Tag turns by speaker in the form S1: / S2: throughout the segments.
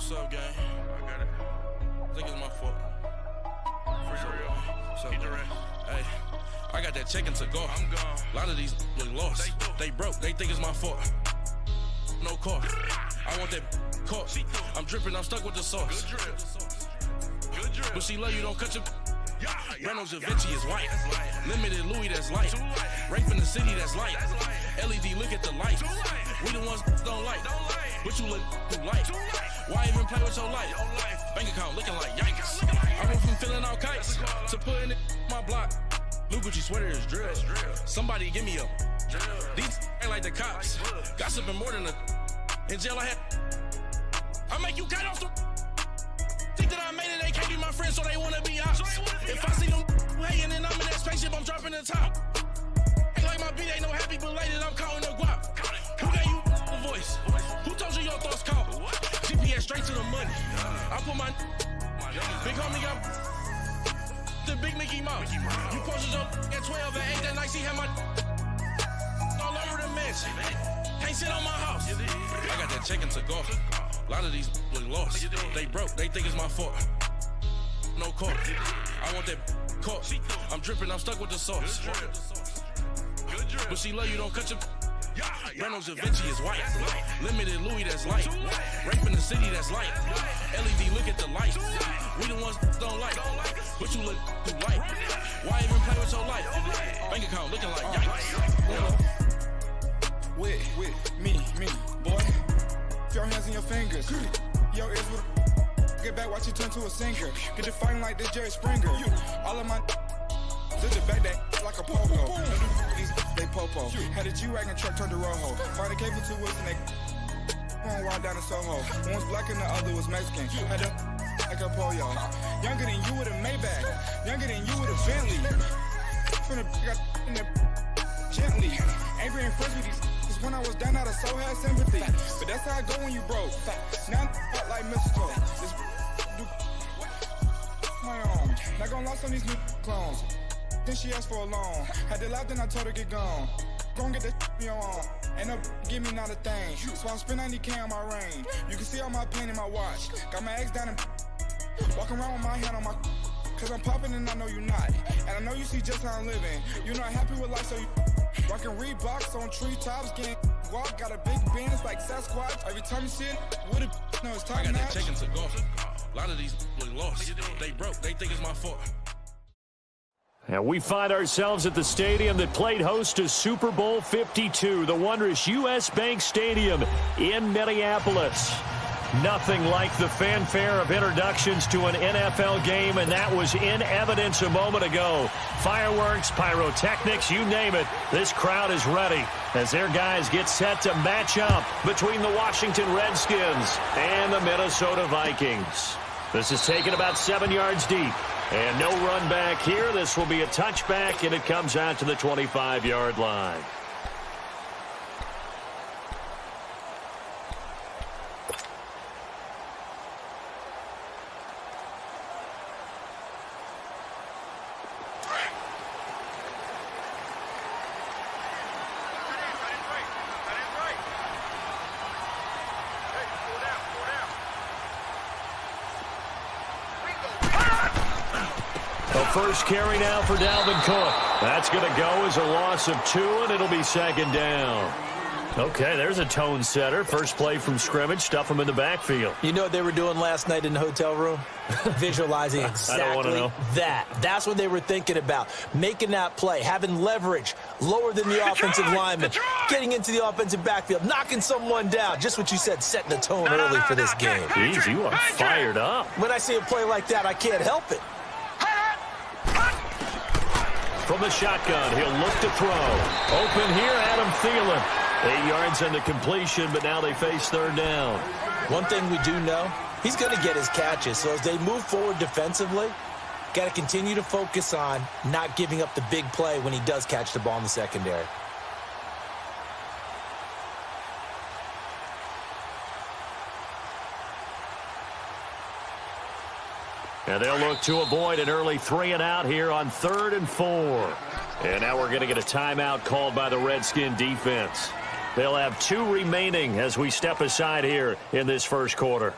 S1: What's up, gang? I got it. I think it's my fault. For real. What's up, hey, I got that check-in to go. I'm gone. A lot of these look lost. They broke. They think it's my fault. No car. I want that caught. I'm dripping. I'm stuck with the sauce. Good drip. Good drip. But she love you. Don't cut your. Reynolds Da Vinci is white. Limited Louis, that's light. Rape in the city, that's light. LED, look at the lights. We the ones don't like. But you look too light. Why even play with your life? Bank account looking like yikes. I went from feeling all kites to putting it in my block. Blue Gucci sweater is drill. Somebody give me a. These ain't like the cops. Gossiping more than a. In jail I had. I make you cut off the. Think that I made it, they can't be my friends, so they wanna be ops. If I see them hating and I'm in that spaceship, I'm dropping the top. Ain't like my beat, ain't no happy belated, I'm counting the guap. Who gave you the voice? Who told you your thoughts count? GPS straight to the money. I put my big homie got the big Mickey Mouse. You posted your at 12 and 8 that night, she had my all over the mansion. Can't sit on my house. I got that check-in to go. A lot of these look lost. They broke. They think it's my fault. No car. I want that caught. I'm dripping. I'm stuck with the sauce. But she love you. Don't cut your. Reynolds Da Vinci is white. Limited Louis, that's light. Rape in the city, that's light. LED, look at the lights. We the ones don't like. But you look too light. Why even play with your life? Bank account looking like yikes.
S2: With me, boy. Your hands in your fingers. Your ears with get back, watch you turn to a singer. Get to fighting like this Jerry Springer. All of my did the back that like a pogo. They popo. Had a G-Wagon truck turned to Rojo. Find a cable 2 wheels and they going wild down in Soho. One was black and the other was Mexican. Had a like a pollo. Younger than you with a Maybach. Younger than you with a Bentley. From the got in the gently. Angry and friends with these. When I was down, I so had sympathy. But that's how I go when you broke. Now I'm like mistletoe. This my own. Not gonna lost on these new clones. Then she asked for a loan. Had to laugh, then I told her get gone. Gon' get that me on. Ain't no give me not a thing. So I spend 90K on my range. You can see all my pain in my watch. Got my ex down and walking around with my hand on my. Cause I'm popping and I know you not. And I know you see just how I'm living. You're not happy with life, so you. Rockin' Reeboks on treetops, getting walk, got a big Benz like Sasquatch. Every time you see it, with it, no, it's time.
S1: I got that check-in to go. A lot of these look lost. They broke. They think it's my fault.
S3: And we find ourselves at the stadium that played host to Super Bowl 52, the wondrous U.S. Bank Stadium in Minneapolis. Nothing like the fanfare of introductions to an NFL game, and that was in evidence a moment ago. Fireworks, pyrotechnics, you name it. This crowd is ready as their guys get set to match up between the Washington Redskins and the Minnesota Vikings. This is taken about 7 yards deep, and no run back here. This will be a touchback, and it comes out to the 25-yard line. First carry now for Dalvin Cook. That's going to go as a loss of 2, and it'll be second down. Okay, there's a tone setter. First play from scrimmage, stuff him in the backfield.
S4: You know what they were doing last night in the hotel room? Visualizing exactly that. That's what they were thinking about. Making that play, having leverage, lower than the offensive lineman, getting into the offensive backfield, knocking someone down. Just what you said, setting the tone early for this game.
S3: Jeez, you are fired up.
S4: When I see a play like that, I can't help it.
S3: From the shotgun, he'll look to throw. Open here, Adam Thielen. 8 yards on the completion, but now they face third down.
S4: One thing we do know, he's going to get his catches. So as they move forward defensively, got to continue to focus on not giving up the big play when he does catch the ball in the secondary.
S3: And they'll look to avoid an early 3-and-out here on 3rd and 4. And now we're going to get a timeout called by the Redskin defense. They'll have 2 remaining as we step aside here in this first quarter.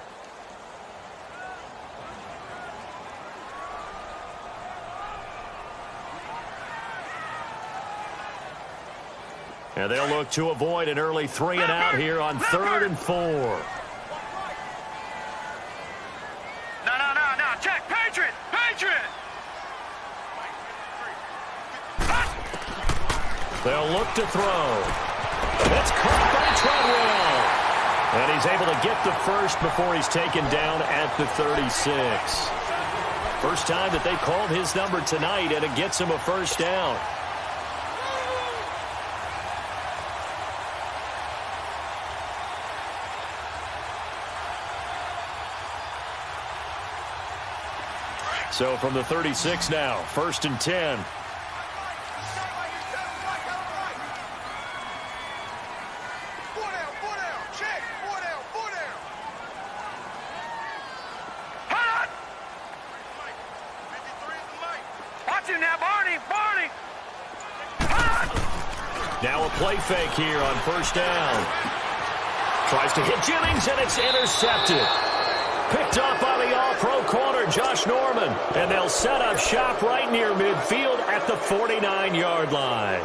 S3: And they'll look to avoid an early 3-and-out here on 3rd and 4.
S5: No. Check. Patriot.
S3: They'll look to throw. It's caught by Treadwell. And he's able to get the first before he's taken down at the 36. First time that they called his number tonight, and it gets him a first down. So from the 36 now, 1st and 10. Now a play fake here on 1st down. Tries to hit Jennings, and it's intercepted. Picked up by the all-pro corner, Josh Norman. And they'll set up shop right near midfield at the 49-yard line.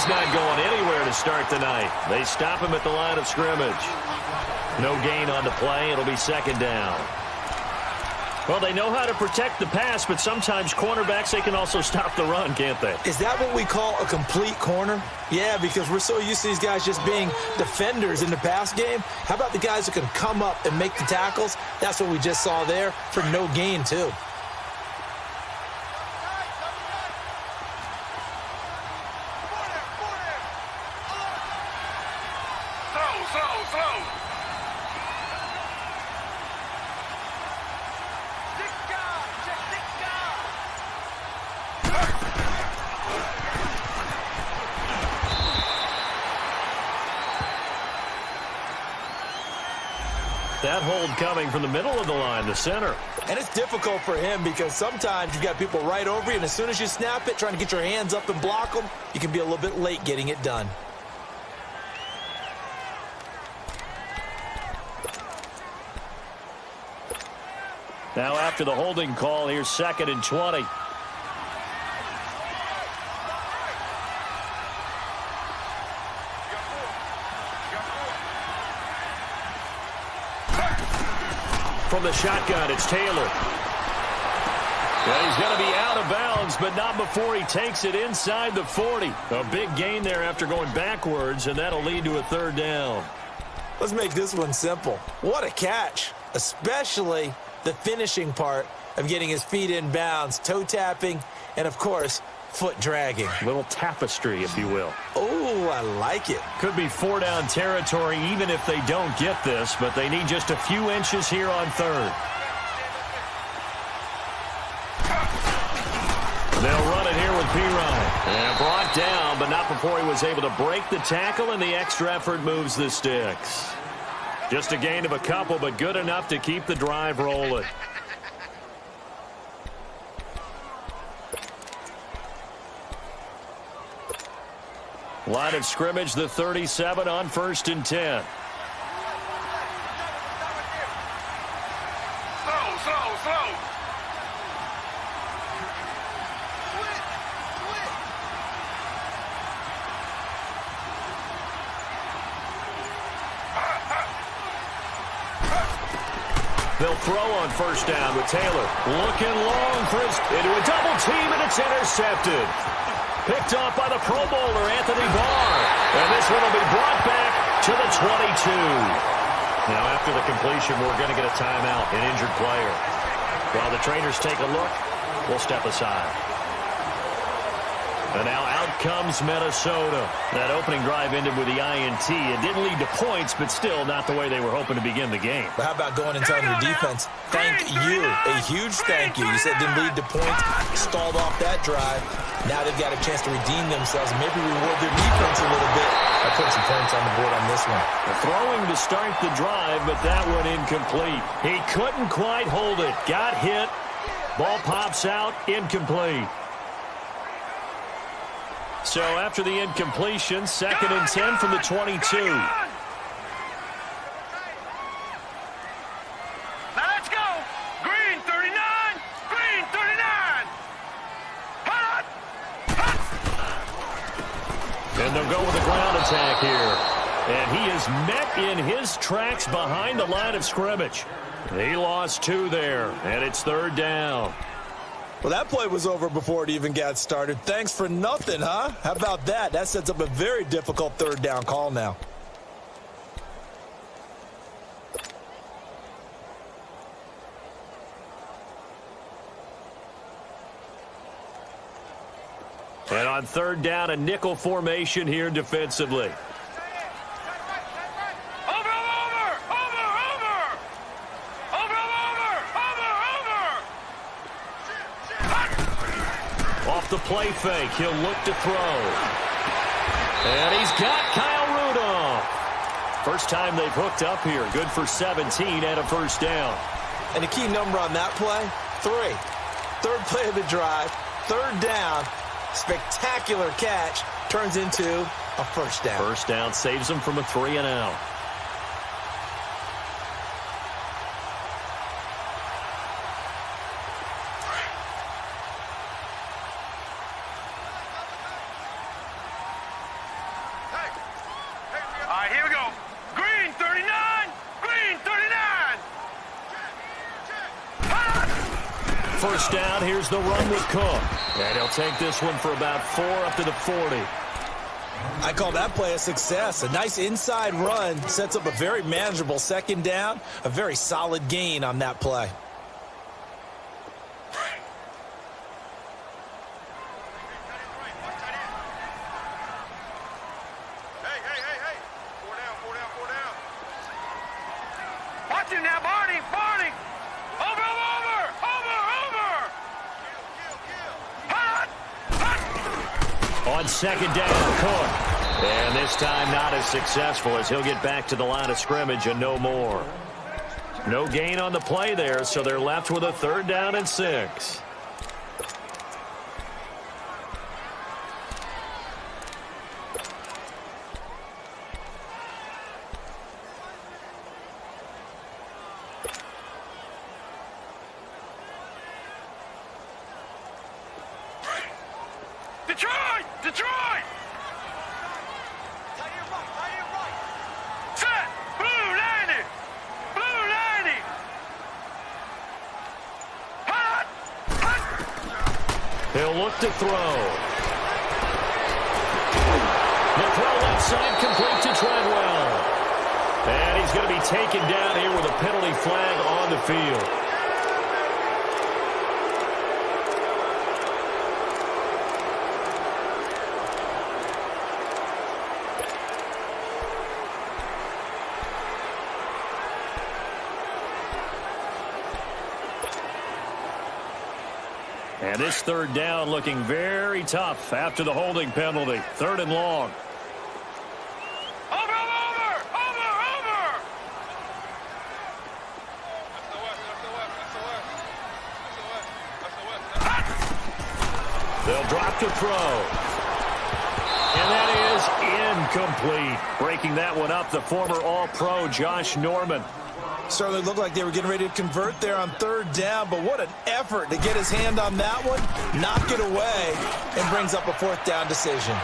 S3: Not going anywhere to start the night. They stop him at the line of scrimmage. No gain on the play. It'll be 2nd down. Well, they know how to protect the pass, but sometimes cornerbacks, they can also stop the run, can't they?
S4: Is that what we call a complete corner? Yeah, because we're so used to these guys just being defenders in the pass game. How about the guys who can come up and make the tackles? That's what we just saw there for no gain, too.
S3: That hold coming from the middle of the line, the center.
S4: And it's difficult for him because sometimes you've got people right over you, and as soon as you snap it, trying to get your hands up and block them, you can be a little bit late getting it done.
S3: Now after the holding call, here's 2nd and 20. From the shotgun, it's Taylor. Well, he's going to be out of bounds, but not before he takes it inside the 40. A big gain there after going backwards, and that'll lead to a 3rd down.
S4: Let's make this one simple. What a catch, especially the finishing part of getting his feet in bounds, toe tapping, and, of course, foot dragging.
S3: Little tapestry, if you will.
S4: Oh, I like it.
S3: Could be 4-down territory even if they don't get this, but they need just a few inches here on 3rd. They'll run it here with Pirine. And brought down, but not before he was able to break the tackle, and the extra effort moves the sticks. Just a gain of a couple, but good enough to keep the drive rolling. Line of scrimmage, the 37 on 1st and 10.
S5: Slow.
S3: They'll throw on 1st down with Taylor. Looking long for his into a double team, and it's intercepted. Picked off by the Pro Bowler, Anthony Barr. And this one will be brought back to the 22. Now, after the completion, we're going to get a timeout, an injured player. While the trainers take a look, we'll step aside. And now out comes Minnesota. That opening drive ended with the INT. It didn't lead to points, but still not the way they were hoping to begin the game.
S4: But how about going and telling your defense, thank you, a huge thank you. You said it didn't lead to points, stalled off that drive. Now they've got a chance to redeem themselves and maybe reward their defense a little bit by putting some points on the board on this one.
S3: Throwing to start the drive, but that one incomplete. He couldn't quite hold it. Got hit. Ball pops out, incomplete. So after the incompletion, 2nd and 10 from the 22.
S5: Let's go. Green 39. Green 39. Hot.
S3: And they'll go with a ground attack here. And he is met in his tracks behind the line of scrimmage. He lost 2 there, and it's 3rd down.
S4: Well, that play was over before it even got started. Thanks for nothing, huh? How about that? That sets up a very difficult 3rd down call now.
S3: And on 3rd down, a nickel formation here defensively. Off the play fake, he'll look to throw. And he's got Kyle Rudolph. First time they've hooked up here. Good for 17 and a 1st down.
S4: And the key number on that play, 3. 3rd play of the drive, 3rd down, spectacular catch, turns into a 1st down.
S3: 1st down saves him from a 3 and out.
S5: Here we go. Green 39. Green 39.
S3: 1st down, here's the run with Cook. And he'll take this one for about 4 up to the 40.
S4: I call that play a success. A nice inside run sets up a very manageable 2nd down, a very solid gain on that play.
S5: Watch him now, Barney. Barney. Over. Hot.
S3: On 2nd down, Cook. And this time not as successful as he'll get back to the line of scrimmage and no more. No gain on the play there, so they're left with a 3rd down and 6.
S5: Detroit. Set. Blue 90. Hot.
S3: He'll look to throw. The throw left side complete to Treadwell. And he's going to be taken down here with a penalty flag on the field. And this 3rd down looking very tough after the holding penalty. 3rd and long.
S5: Over.
S3: They'll drop to throw. And that is incomplete. Breaking that one up, the former All-Pro Josh Norman.
S4: Certainly looked like they were getting ready to convert there on 3rd down, but what an effort to get his hand on that one, knock it away, and brings up a 4th down decision.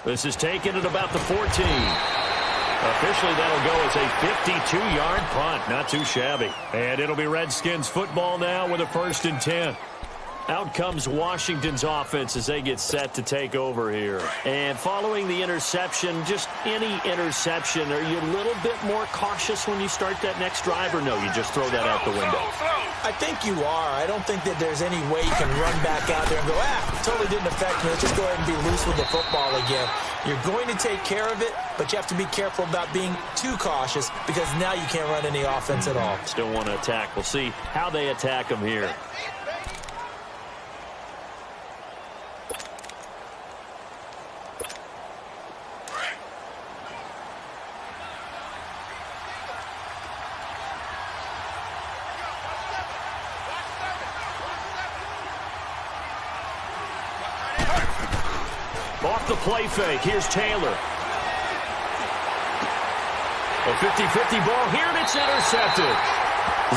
S3: This is taken at about the 14. Officially, that'll go as a 52-yard punt. Not too shabby. And it'll be Redskins football now with a 1st and 10. Out comes Washington's offense as they get set to take over here. And following the interception, just any interception, are you a little bit more cautious when you start that next drive, or no, you just throw that out the window?
S4: I think you are. I don't think that there's any way you can run back out there and go, totally didn't affect me. Let's just go ahead and be loose with the football again. You're going to take care of it, but you have to be careful about being too cautious because now you can't run any offense at all.
S3: Still want to attack. We'll see how they attack them here. Off the play fake, here's Taylor. A 50-50 ball here, and it's intercepted.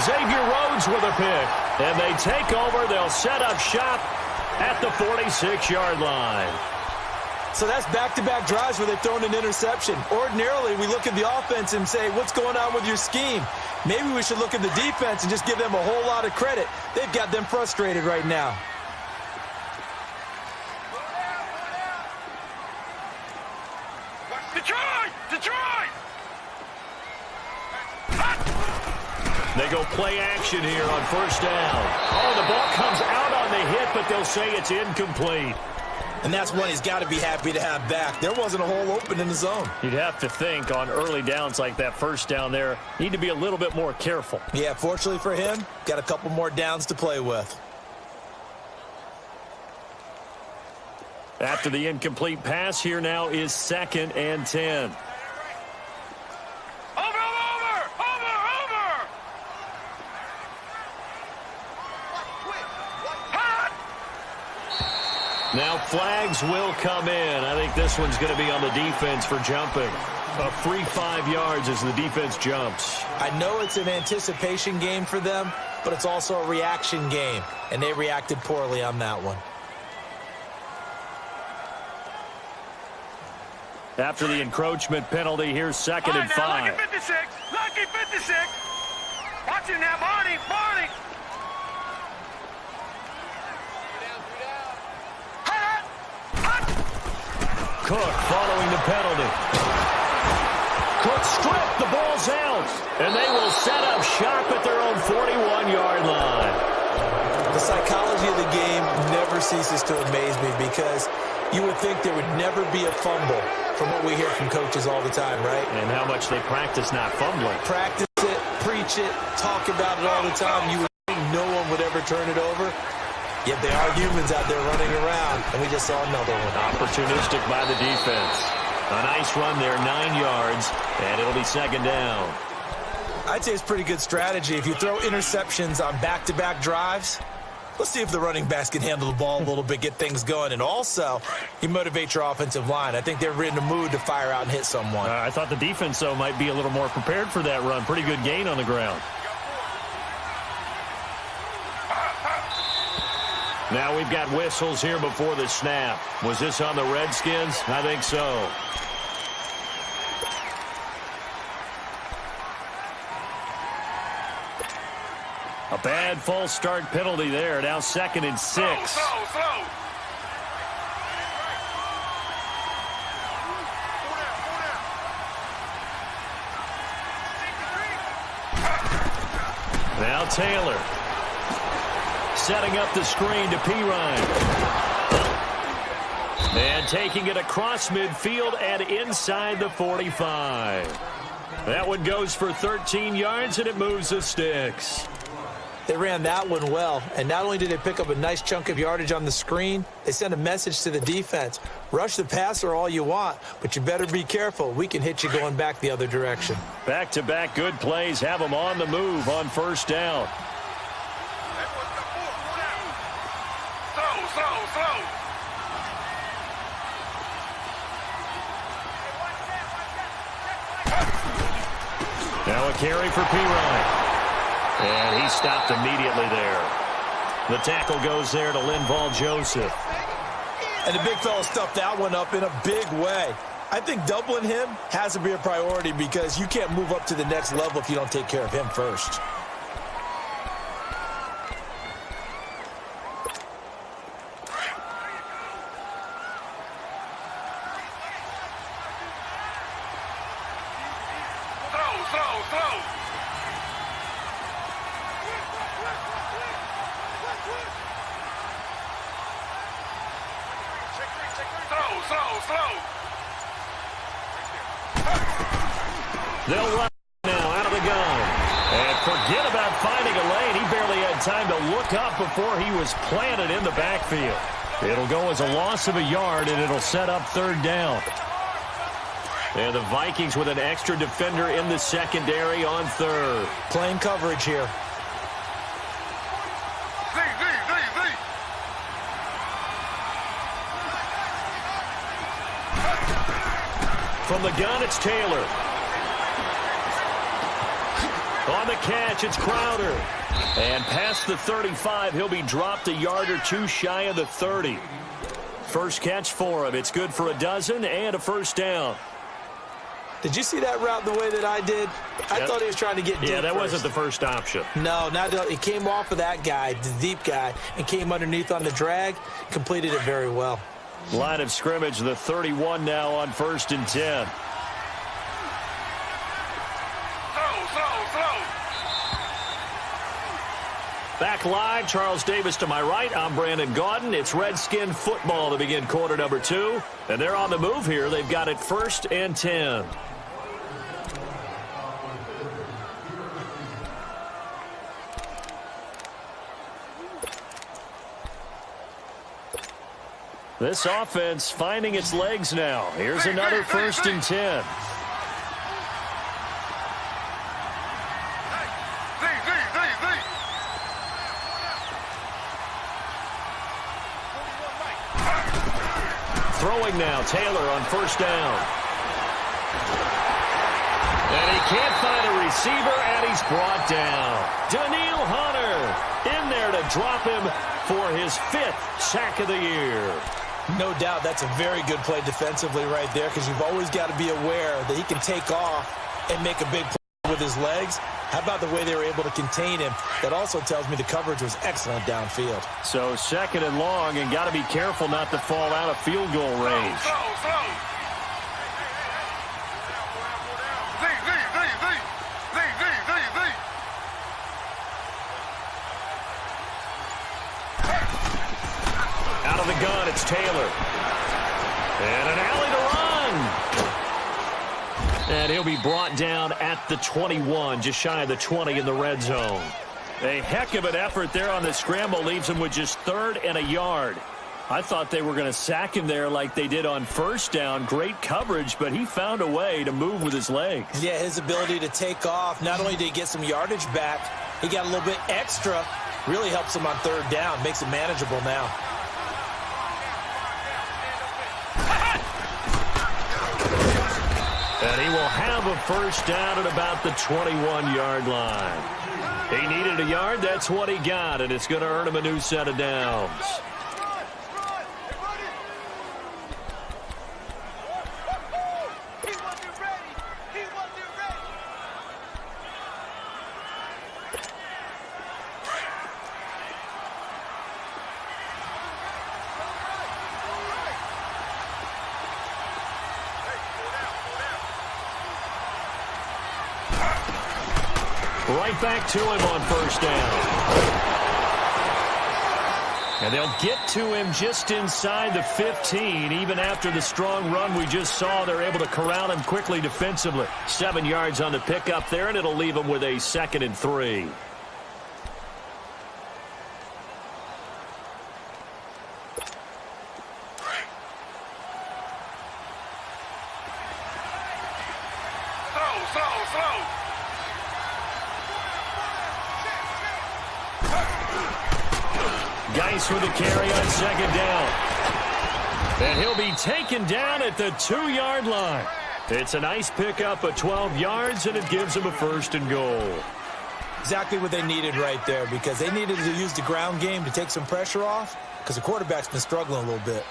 S3: Xavier Rhodes with a pick. And they take over. They'll set up shop at the 46-yard line.
S4: So that's back-to-back drives where they've thrown an interception. Ordinarily, we look at the offense and say, what's going on with your scheme? Maybe we should look at the defense and just give them a whole lot of credit. They've got them frustrated right now.
S5: Detroit!
S3: They go play action here on first down. Oh, the ball comes out on the hit, but they'll say it's incomplete.
S4: And that's one he's got to be happy to have back. There wasn't a hole open in the zone.
S3: You'd have to think on early downs like that first down there, need to be a little bit more careful.
S4: Yeah, fortunately for him, got a couple more downs to play with.
S3: After the incomplete pass, here now is 2nd and 10. Now flags will come in. I think this one's going to be on the defense for jumping. A free 5 yards as the defense jumps.
S4: I know it's an anticipation game for them, but it's also a reaction game, and they reacted poorly on that one.
S3: After the encroachment penalty, here's 2nd and 5.
S5: Lucky 56. Lucky 56. Watch him now, Barney.
S3: Cook following the penalty. Cook stripped. The ball's out. And they will set up shop at their own 41-yard line.
S4: The psychology of the game never ceases to amaze me because you would think there would never be a fumble from what we hear from coaches all the time, right?
S3: And how much they practice not fumbling.
S4: Practice it, preach it, talk about it all the time. You would think no one would ever turn it over. Yet there are humans out there running around, and we just saw another one.
S3: Opportunistic by the defense. A nice run there, 9 yards, and it'll be 2nd down.
S4: I'd say it's pretty good strategy. If you throw interceptions on back-to-back drives, let's see if the running backs can handle the ball a little bit, get things going, and also you motivate your offensive line. I think they're in the mood to fire out and hit someone.
S3: I thought the defense, though, might be a little more prepared for that run. Pretty good gain on the ground. Now we've got whistles here before the snap. Was this on the Redskins? I think so. A bad false start penalty there. Now 2nd and 6.
S5: Slow.
S3: Now Taylor. Setting up the screen to Pirine. And taking it across midfield and inside the 45. That one goes for 13 yards, and it moves the sticks.
S4: They ran that one well, and not only did they pick up a nice chunk of yardage on the screen, they sent a message to the defense. Rush the passer all you want, but you better be careful. We can hit you going back the other direction.
S3: Back-to-back good plays have them on the move on first down.
S5: Slow.
S3: Now a carry for Pirine. And he stopped immediately there. The tackle goes there to Linval Joseph.
S4: And the big fella stuffed that one up in a big way. I think doubling him has to be a priority because you can't move up to the next level if you don't take care of him first.
S3: They'll run now out of the gun. And forget about finding a lane. He barely had time to look up before he was planted in the backfield. It'll go as a loss of a yard, and it'll set up third down. And the Vikings with an extra defender in the secondary on third.
S4: Playing coverage here.
S3: From the gun, it's Taylor. On the catch, it's Crowder. And past the 35, he'll be dropped a yard or two shy of the 30. First catch for him. It's good for a dozen and a first down.
S4: Did you see that route the way that I did? I thought he was trying to get deep.
S3: Yeah, that
S4: first.
S3: wasn't the first option.
S4: No, it came off of that guy, the deep guy, and came underneath on the drag. Completed it very well.
S3: Line of scrimmage, the 31 now on 1st and 10. Back live, Charles Davis to my right. I'm Brandon Gaudin. It's Redskin football to begin quarter number 2. And they're on the move here. They've got it 1st and 10. This offense finding its legs now. Here's another 1st and 10. Throwing now, Taylor on 1st down. And he can't find a receiver, and he's brought down. Daniil Hunter in there to drop him for his 5th sack of the year.
S4: No doubt that's a very good play defensively right there, because you've always got to be aware that he can take off and make a big play with his legs. How about the way they were able to contain him? That also tells me the coverage was excellent downfield.
S3: So 2nd and long, and got to be careful not to fall out of field goal range. Out of the gun, it's Taylor. And an alley to run. And he'll be brought down at the 21, just shy of the 20 in the red zone. A heck of an effort there on the scramble leaves him with just 3rd and a yard. I thought they were going to sack him there like they did on 1st down. Great coverage, but he found a way to move with his legs.
S4: Yeah, his ability to take off, not only did he get some yardage back, he got a little bit extra. Really helps him on 3rd down, makes it manageable now.
S3: And he will have a 1st down at about the 21-yard line. He needed a yard. That's what he got, and it's going to earn him a new set of downs. Right back to him on 1st down. And they'll get to him just inside the 15. Even after the strong run we just saw, they're able to corral him quickly defensively. 7 yards on the pickup there, and it'll leave him with a 2nd and 3. Geis with the carry on 2nd down. And he'll be taken down at the 2-yard line. It's a nice pickup of 12 yards, and it gives him a 1st and goal.
S4: Exactly what they needed right there, because they needed to use the ground game to take some pressure off, because the quarterback's been struggling a little bit.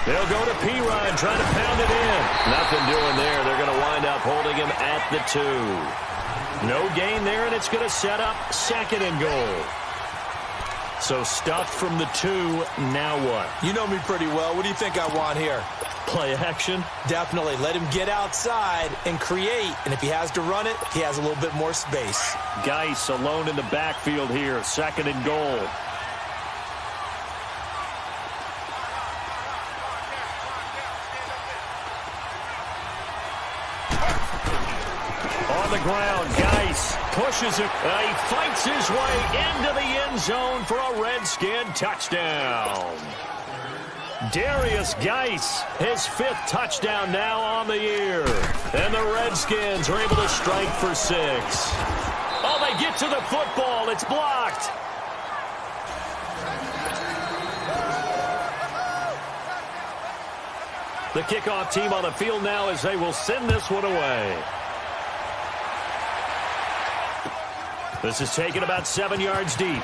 S3: They'll go to P-Ryan, trying to pound it in. Nothing doing there. They're going to wind up holding him at the 2. No gain there, and it's going to set up 2nd and goal. So stuffed from the 2, now what?
S4: You know me pretty well. What do you think I want here?
S3: Play action?
S4: Definitely. Let him get outside and create. And if he has to run it, he has a little bit more space.
S3: Geis alone in the backfield here. 2nd and goal. On the ground, Geis pushes it. He fights his way into the end zone for a Redskin touchdown. Darius Geis, his 5th touchdown now on the year. And the Redskins are able to strike for 6. Oh, they get to the football. It's blocked. The kickoff team on the field now as they will send this one away. This is taken about 7 yards deep.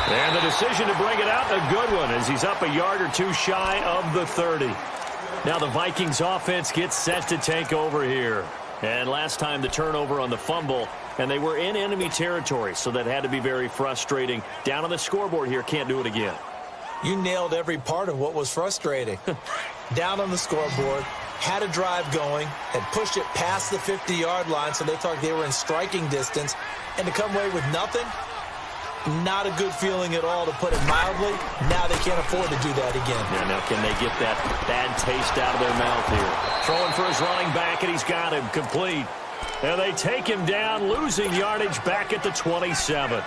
S3: And the decision to bring it out, a good one, as he's up a yard or 2 shy of the 30. Now the Vikings offense gets set to take over here. And last time the turnover on the fumble, and they were in enemy territory, so that had to be very frustrating. Down on the scoreboard here, can't do it again.
S4: You nailed every part of what was frustrating. Down on the scoreboard, had a drive going, had pushed it past the 50-yard line, so they thought they were in striking distance, and to come away with nothing, not a good feeling at all, to put it mildly. Now they can't afford to do that again.
S3: Yeah, now can they get that bad taste out of their mouth here? Throwing for his running back, and he's got him complete. And they take him down, losing yardage back at the 27.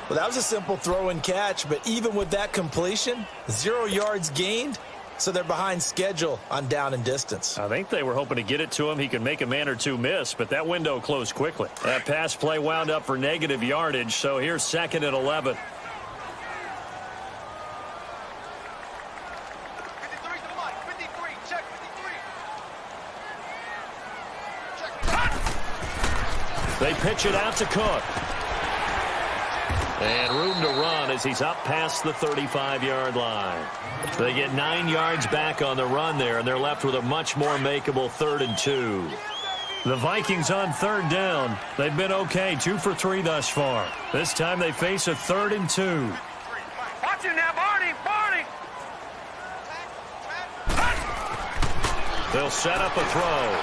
S4: Well, that was a simple throw and catch, but even with that completion, 0 yards gained, so they're behind schedule on down and distance.
S3: I think they were hoping to get it to him. He could make a man or 2 miss, but that window closed quickly. That pass play wound up for negative yardage, so here's 2nd and 11.
S5: 53 to Mike. 53. Check 53.
S3: They pitch it out to Cook. And room to run as he's up past the 35-yard line. They get 9 yards back on the run there, and they're left with a much more makeable 3rd and 2. The Vikings on 3rd down. They've been okay, 2 for 3 thus far. This time they face a 3rd and 2.
S5: Watch him now, Barney. Barney.
S3: They'll set up a throw.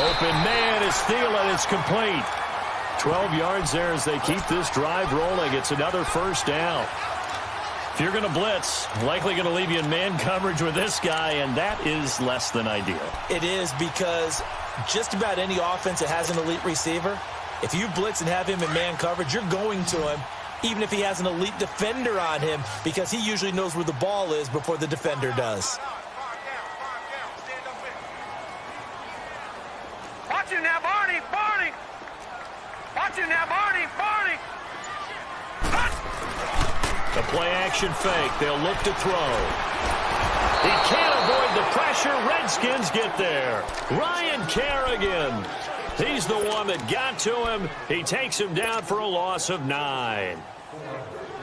S3: Open man is Thielen. It's complete. 12 yards there as they keep this drive rolling. It's another 1st down. If you're going to blitz, likely going to leave you in man coverage with this guy, and that is less than ideal.
S4: It is, because just about any offense that has an elite receiver, if you blitz and have him in man coverage, you're going to him, even if he has an elite defender on him, because he usually knows where the ball is before the defender does.
S5: Watch him now, Barney. Barney. Watch him now, Barney. Barney.
S3: The play-action fake. They'll look to throw. He can't avoid the pressure. Redskins get there. Ryan Kerrigan. He's the one that got to him. He takes him down for a loss of 9.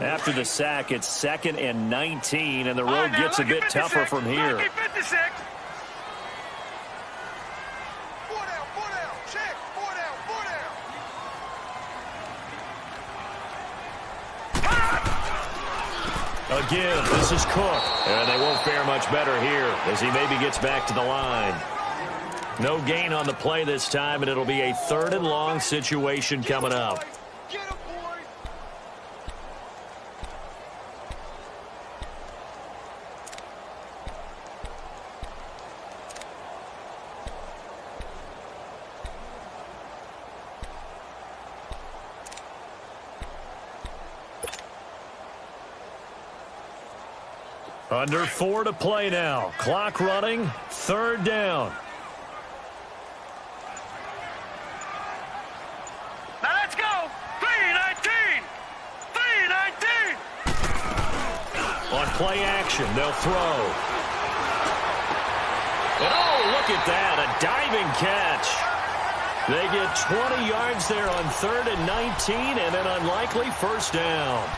S3: After the sack, it's 2nd and 19, and the road gets a bit tougher from here.
S5: 56.
S3: Again, this is Cook. And they won't fare much better here as he maybe gets back to the line. No gain on the play this time, and it'll be a 3rd and long situation coming up.
S5: Get him, boys.
S3: Under 4 to play now. Clock running. 3rd down.
S5: Now let's go. 3-19. 3-19.
S3: On play action, they'll throw. And oh, look at that. A diving catch. They get 20 yards there on 3rd and 19, and an unlikely 1st down.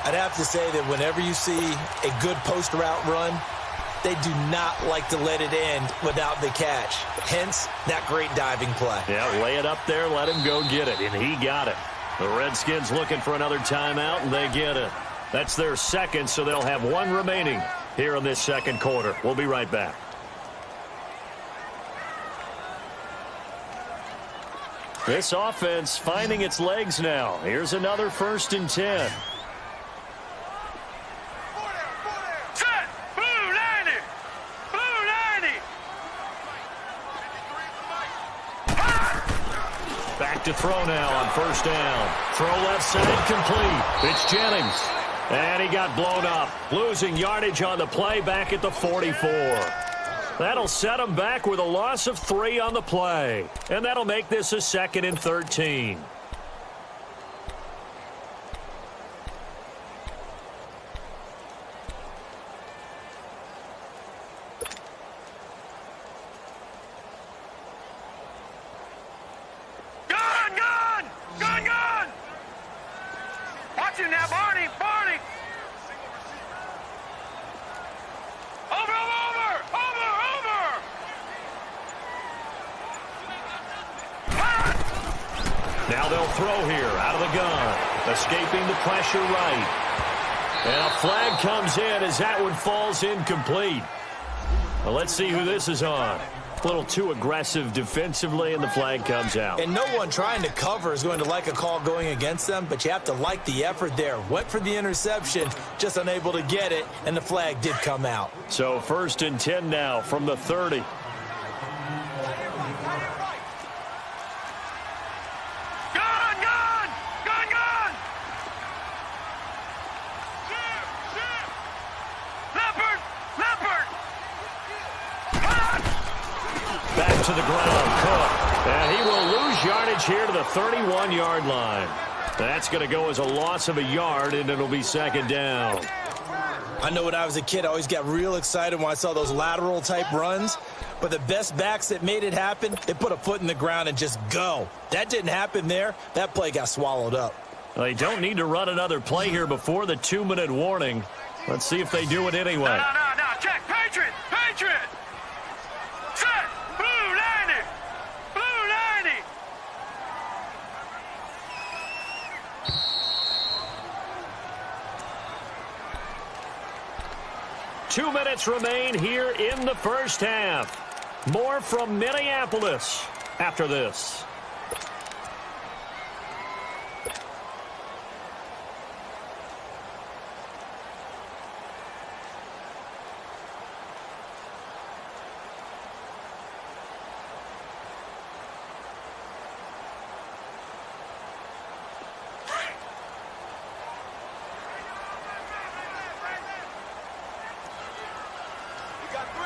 S4: I'd have to say that whenever you see a good post route run, they do not like to let it end without the catch. Hence, that great diving play.
S3: Yeah, lay it up there, let him go get it, and he got it. The Redskins looking for another timeout, and they get it. That's their second, so they'll have one remaining here in this second quarter. We'll be right back. This offense finding its legs now. Here's another 1st and 10.
S5: Set! Blue 90! Blue 90!
S3: Back to throw now on 1st down. Throw left side complete. It's Jennings. And he got blown up. Losing yardage on the play back at the 44. That'll set him back with a loss of 3 on the play. And that'll make this a 2nd and 13.
S5: Gun! Gun! Gun! Gun! Watch him now, Barney! Barney! Over! Over! Over! Over!
S3: Now they'll throw here out of the gun. Escaping the pressure right. And a flag comes in as that one falls incomplete. Well, let's see who this is on. A little too aggressive defensively, and the flag comes out.
S4: And no one trying to cover is going to like a call going against them, but you have to like the effort there. Went for the interception, just unable to get it, and the flag did come out.
S3: So 1st and 10 now from the 30.
S5: Gun! Gun! Gun! Gun! Leopard! Leopard!
S3: Back to the ground, Cook. And he will lose yardage here to the 31-yard line. That's going to go as a loss of a yard, and it'll be 2nd down.
S4: I know when I was a kid, I always got real excited when I saw those lateral-type runs. But the best backs that made it happen, they put a foot in the ground and just go. That didn't happen there. That play got swallowed up.
S3: They don't need to run another play here before the 2-minute warning. Let's see if they do it anyway.
S5: No. Check. Patriot! Patriot! Set! Blue 90! Blue 90!
S3: 2 minutes remain here in the first half. More from Minneapolis after this.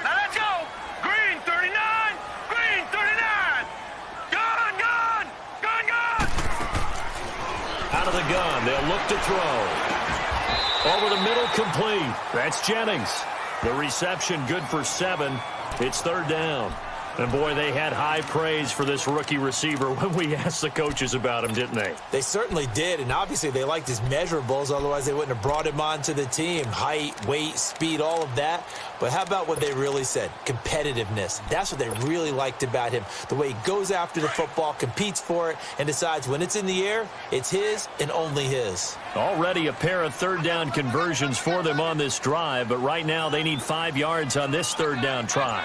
S5: Now let's go! Green 39! Green 39! Gun! Gun! Gun! Gun!
S3: Out of the gun, they'll look to throw. Over the middle, complete. That's Jennings. The reception good for 7. It's 3rd down. And, boy, they had high praise for this rookie receiver when we asked the coaches about him, didn't they?
S4: They certainly did, and obviously they liked his measurables. Otherwise, they wouldn't have brought him onto the team. Height, weight, speed, all of that. But how about what they really said? Competitiveness. That's what they really liked about him. The way he goes after the football, competes for it, and decides when it's in the air, it's his and only his.
S3: Already a pair of 3rd down conversions for them on this drive, but right now they need 5 yards on this 3rd down try.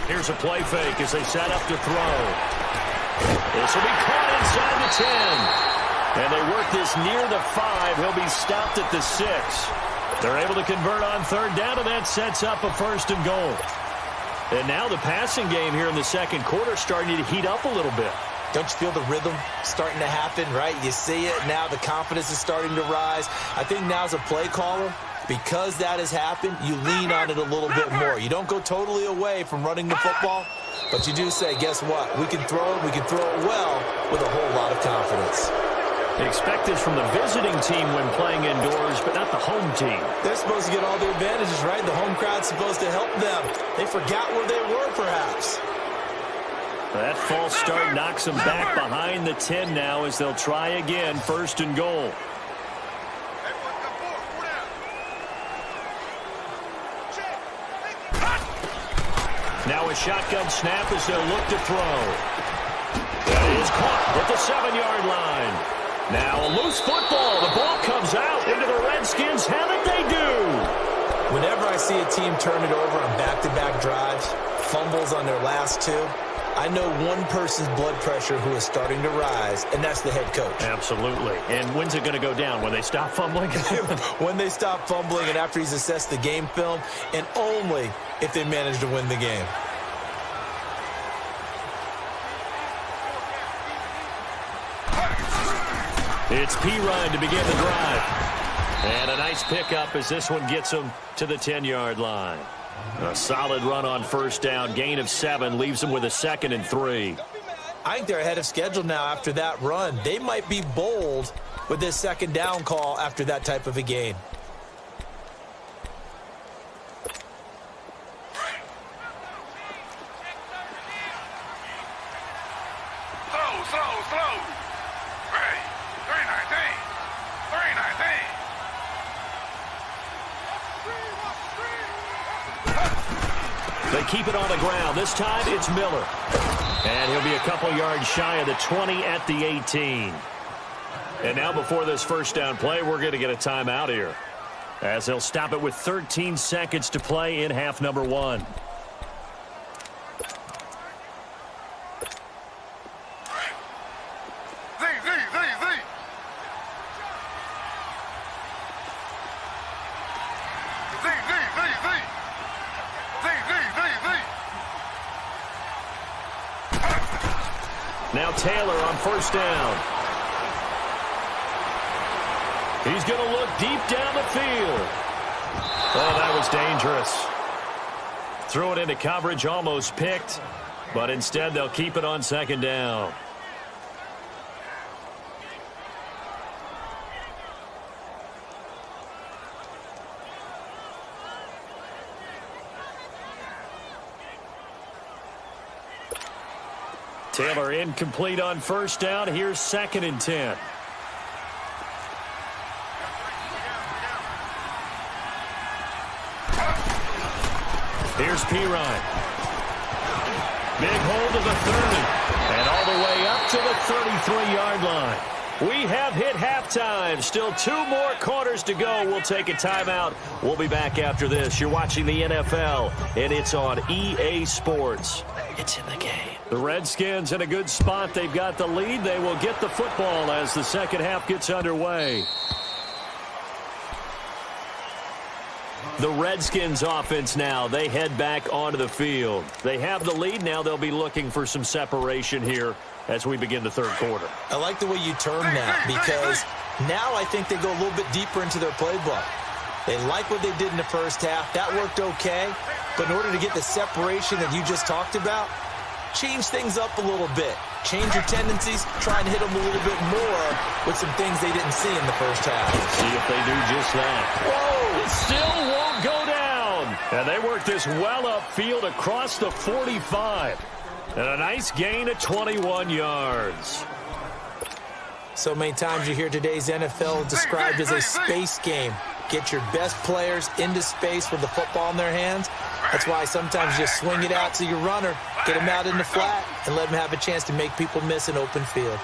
S3: Here's a play fake as they set up to throw. This will be caught inside the 10. And they work this near the 5. He'll be stopped at the 6. They're able to convert on 3rd down, and that sets up a 1st and goal. And now the passing game here in the second quarter starting to heat up a little bit.
S4: Don't you feel the rhythm starting to happen, right? You see it now. The confidence is starting to rise. I think now as a play caller, because that has happened, you lean on it a little bit more. You don't go totally away from running the football, but you do say, guess what? We can throw it. We can throw it well with a whole lot of confidence.
S3: They expect this from the visiting team when playing indoors, but not the home team.
S4: They're supposed to get all the advantages, right? The home crowd's supposed to help them. They forgot where they were, perhaps.
S3: That false start knocks them back behind the 10 now as they'll try again, 1st and goal. Now a shotgun snap as they'll look to throw. That is caught at the 7-yard line. Now a loose football. The ball comes out into the Redskins. Have it they do.
S4: Whenever I see a team turn it over on back-to-back drives, fumbles on their last two, I know one person's blood pressure who is starting to rise, and that's the head coach.
S3: Absolutely. And when's it going to go down? When they stop fumbling?
S4: When they stop fumbling and after he's assessed the game film, and only if they manage to win the game.
S3: It's Pirine to begin the drive. And a nice pickup as this one gets him to the 10-yard line. A solid run on first down. Gain of 7 leaves them with a 2nd and 3.
S4: I think they're ahead of schedule now after that run. They might be bold with this 2nd down call after that type of a gain.
S5: Slow. Ready. 319.
S3: They keep it on the ground. This time it's Miller. And he'll be a couple yards shy of the 20 at the 18. And now before this first down play, we're going to get a timeout here, as they'll stop it with 13 seconds to play in half number 1. Now Taylor on first down. He's going to look deep down the field. Oh, that was dangerous. Threw it into coverage, almost picked, but instead they'll keep it on 2nd down. Taylor incomplete on first down. Here's 2nd and 10. Here's Pirine. Big hold of the 30. And all the way up to the 33-yard line. We have hit halftime. Still 2 more quarters to go. We'll take a timeout. We'll be back after this. You're watching the NFL, and it's on EA Sports. It's in the game. The Redskins in a good spot. They've got the lead. They will get the football as the second half gets underway. The Redskins offense now, they head back onto the field. They have the lead. Now they'll be looking for some separation here as we begin the third quarter.
S4: I like the way you term that, because now I think they go a little bit deeper into their playbook. They like what they did in the first half. That worked okay. But in order to get the separation that you just talked about, change things up a little bit. Change your tendencies, try and hit them a little bit more with some things they didn't see in the first half.
S3: See if they do just that. Whoa! It still won't go down. And they work this well upfield across the 45. And a nice gain of 21 yards.
S4: So many times you hear today's NFL described as a space game. Get your best players into space with the football in their hands. That's why sometimes you just swing it out to your runner, get him out in the flat, and let him have a chance to make people miss an open field.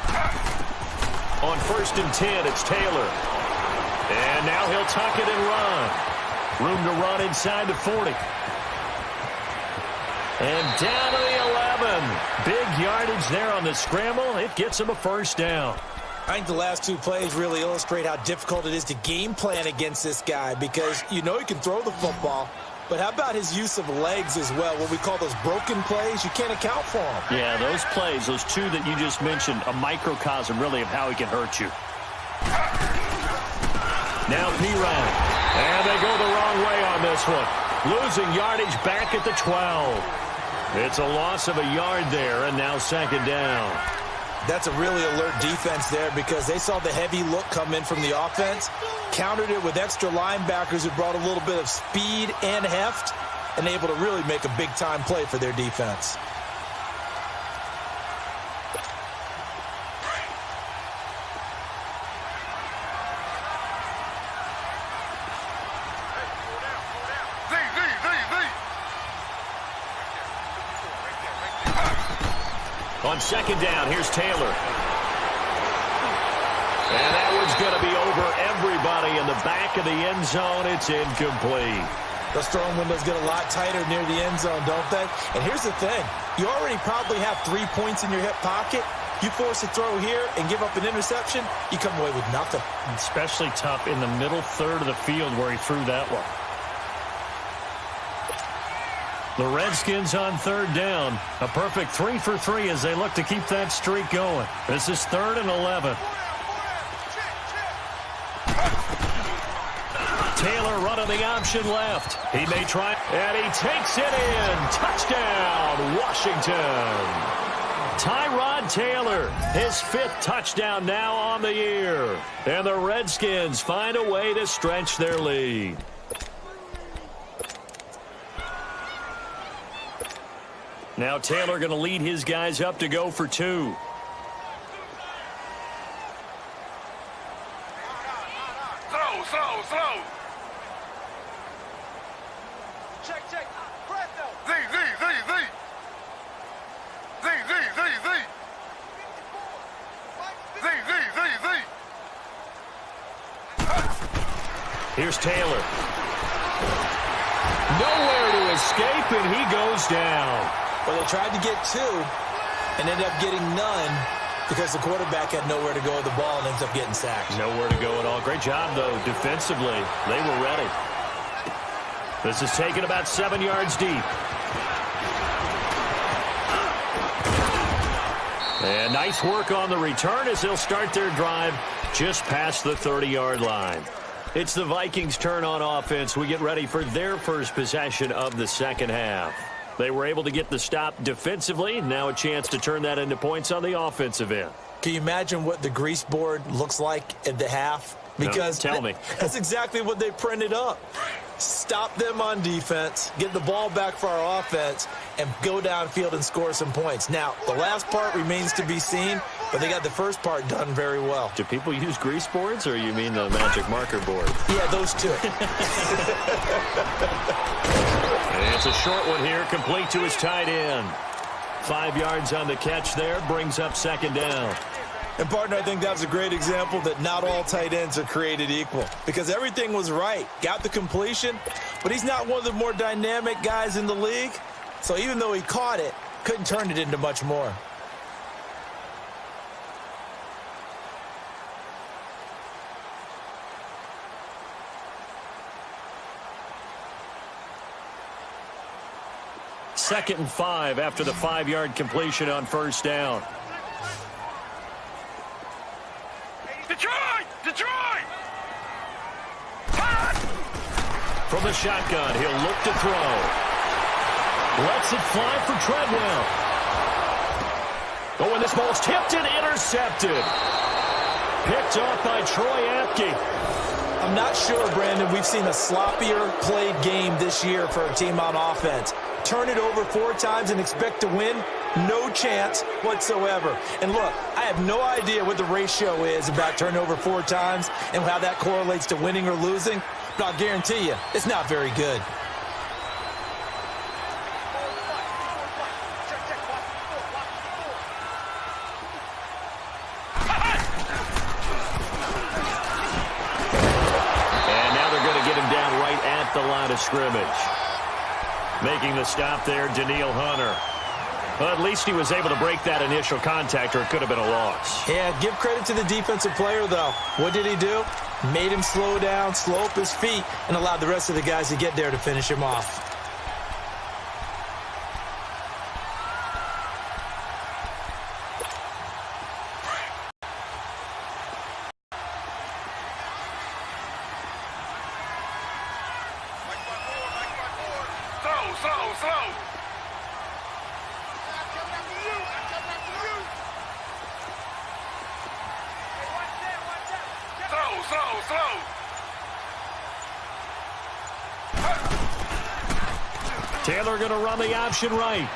S3: On 1st and 10, it's Taylor. And now he'll tuck it and run. Room to run inside the 40. And down to the 11. Big yardage there on the scramble. It gets him a first down.
S4: I think the last 2 plays really illustrate how difficult it is to game plan against this guy, because you know he can throw the football, but how about his use of legs as well? What we call those broken plays, you can't account for them.
S3: Yeah, those plays, those 2 that you just mentioned, a microcosm really of how he can hurt you. Now Pirine. And they go the wrong way on this one. Losing yardage back at the 12. It's a loss of a yard there, and now 2nd down.
S4: That's a really alert defense there, because they saw the heavy look come in from the offense, countered it with extra linebackers who brought a little bit of speed and heft, and able to really make a big-time play for their defense.
S3: On second down, here's Taylor. And that one's going to be over everybody in the back of the end zone. It's incomplete.
S4: Those throwing windows get a lot tighter near the end zone, don't they? And here's the thing. You already probably have 3 points in your hip pocket. You force a throw here and give up an interception, you come away with nothing.
S3: Especially tough in the middle third of the field where he threw that one. The Redskins on third down. A perfect 3 for 3 as they look to keep that streak going. This is 3rd and 11. Taylor running the option left. He may try, and he takes it in. Touchdown, Washington. Tyrod Taylor, his 5th touchdown now on the year. And the Redskins find a way to stretch their lead. Now Taylor going to lead his guys up to go for 2.
S5: Slow. Check. Press though. Z.
S3: Here's Taylor. Nowhere to escape, and he goes down.
S4: Well, they tried to get 2 and ended up getting none because the quarterback had nowhere to go with the ball and ends up getting sacked.
S3: Nowhere to go at all. Great job, though, defensively. They were ready. This is taken about 7 yards deep. And nice work on the return as they'll start their drive just past the 30-yard line. It's the Vikings' turn on offense. We get ready for their first possession of the second half. They were able to get the stop defensively. Now a chance to turn that into points on the offensive end.
S4: Can you imagine what the grease board looks like at the half? Because
S3: no, tell me.
S4: That's exactly what they printed up. Stop them on defense, get the ball back for our offense, and go downfield and score some points. Now, the last part remains to be seen, but they got the first part done very well.
S3: Do people use grease boards, or you mean the magic marker board?
S4: Yeah, those two.
S3: And it's a short one here, complete to his tight end. 5 yards on the catch there, brings up second down.
S4: And, partner, I think that was a great example that not all tight ends are created equal because everything was right. Got the completion, but he's not one of the more dynamic guys in the league. So even though he caught it, couldn't turn it into much more.
S3: Second and 5 after the 5-yard completion on first down.
S5: Detroit!
S3: From the shotgun, he'll look to throw. Lets it fly for Treadwell. Oh, and this ball's tipped and intercepted. Picked off by Troy Apke.
S4: I'm not sure, Brandon, we've seen a sloppier played game this year for a team on offense. Turn it over 4 times and expect to win? No chance whatsoever. And look, I have no idea what the ratio is about turning over 4 times and how that correlates to winning or losing, but I'll guarantee you, it's not very good.
S3: And now they're going to get him down right at the line of scrimmage. Making the stop there, Daniil Hunter. Well, at least he was able to break that initial contact, or it could have been a loss.
S4: Yeah, give credit to the defensive player, though. What did he do? Made him slow down, slow up his feet, and allowed the rest of the guys to get there to finish him off.
S5: Slow. Slow.
S3: Taylor going to run the option right.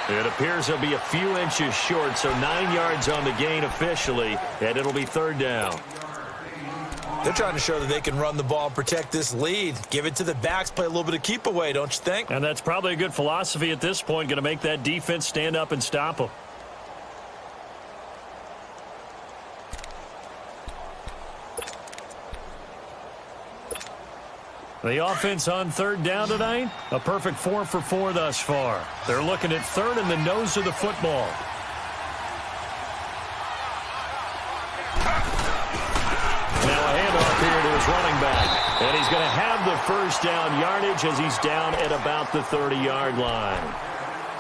S3: It appears he'll be a few inches short, so 9 yards on the gain officially, and it'll be third down.
S4: They're trying to show that they can run the ball and protect this lead. Give it to the backs, play a little bit of keep away, don't you think?
S3: And that's probably a good philosophy at this point, going to make that defense stand up and stop them. The offense on third down tonight, a perfect 4 for 4 thus far. They're looking at third in the nose of the football. Now a handoff here to his running back. And he's going to have the first down yardage as he's down at about the 30-yard line.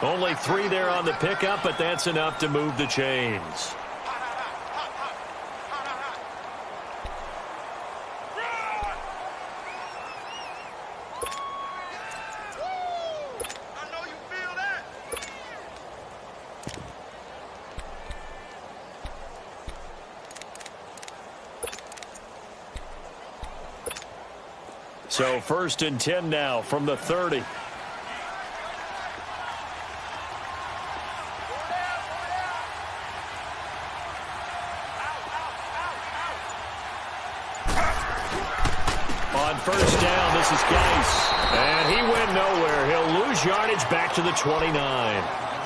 S3: Only 3 there on the pickup, but that's enough to move the chains. So 1st and 10 now from the 30. On 1st down, this is Geis. And he went nowhere. He'll lose yardage back to the 29.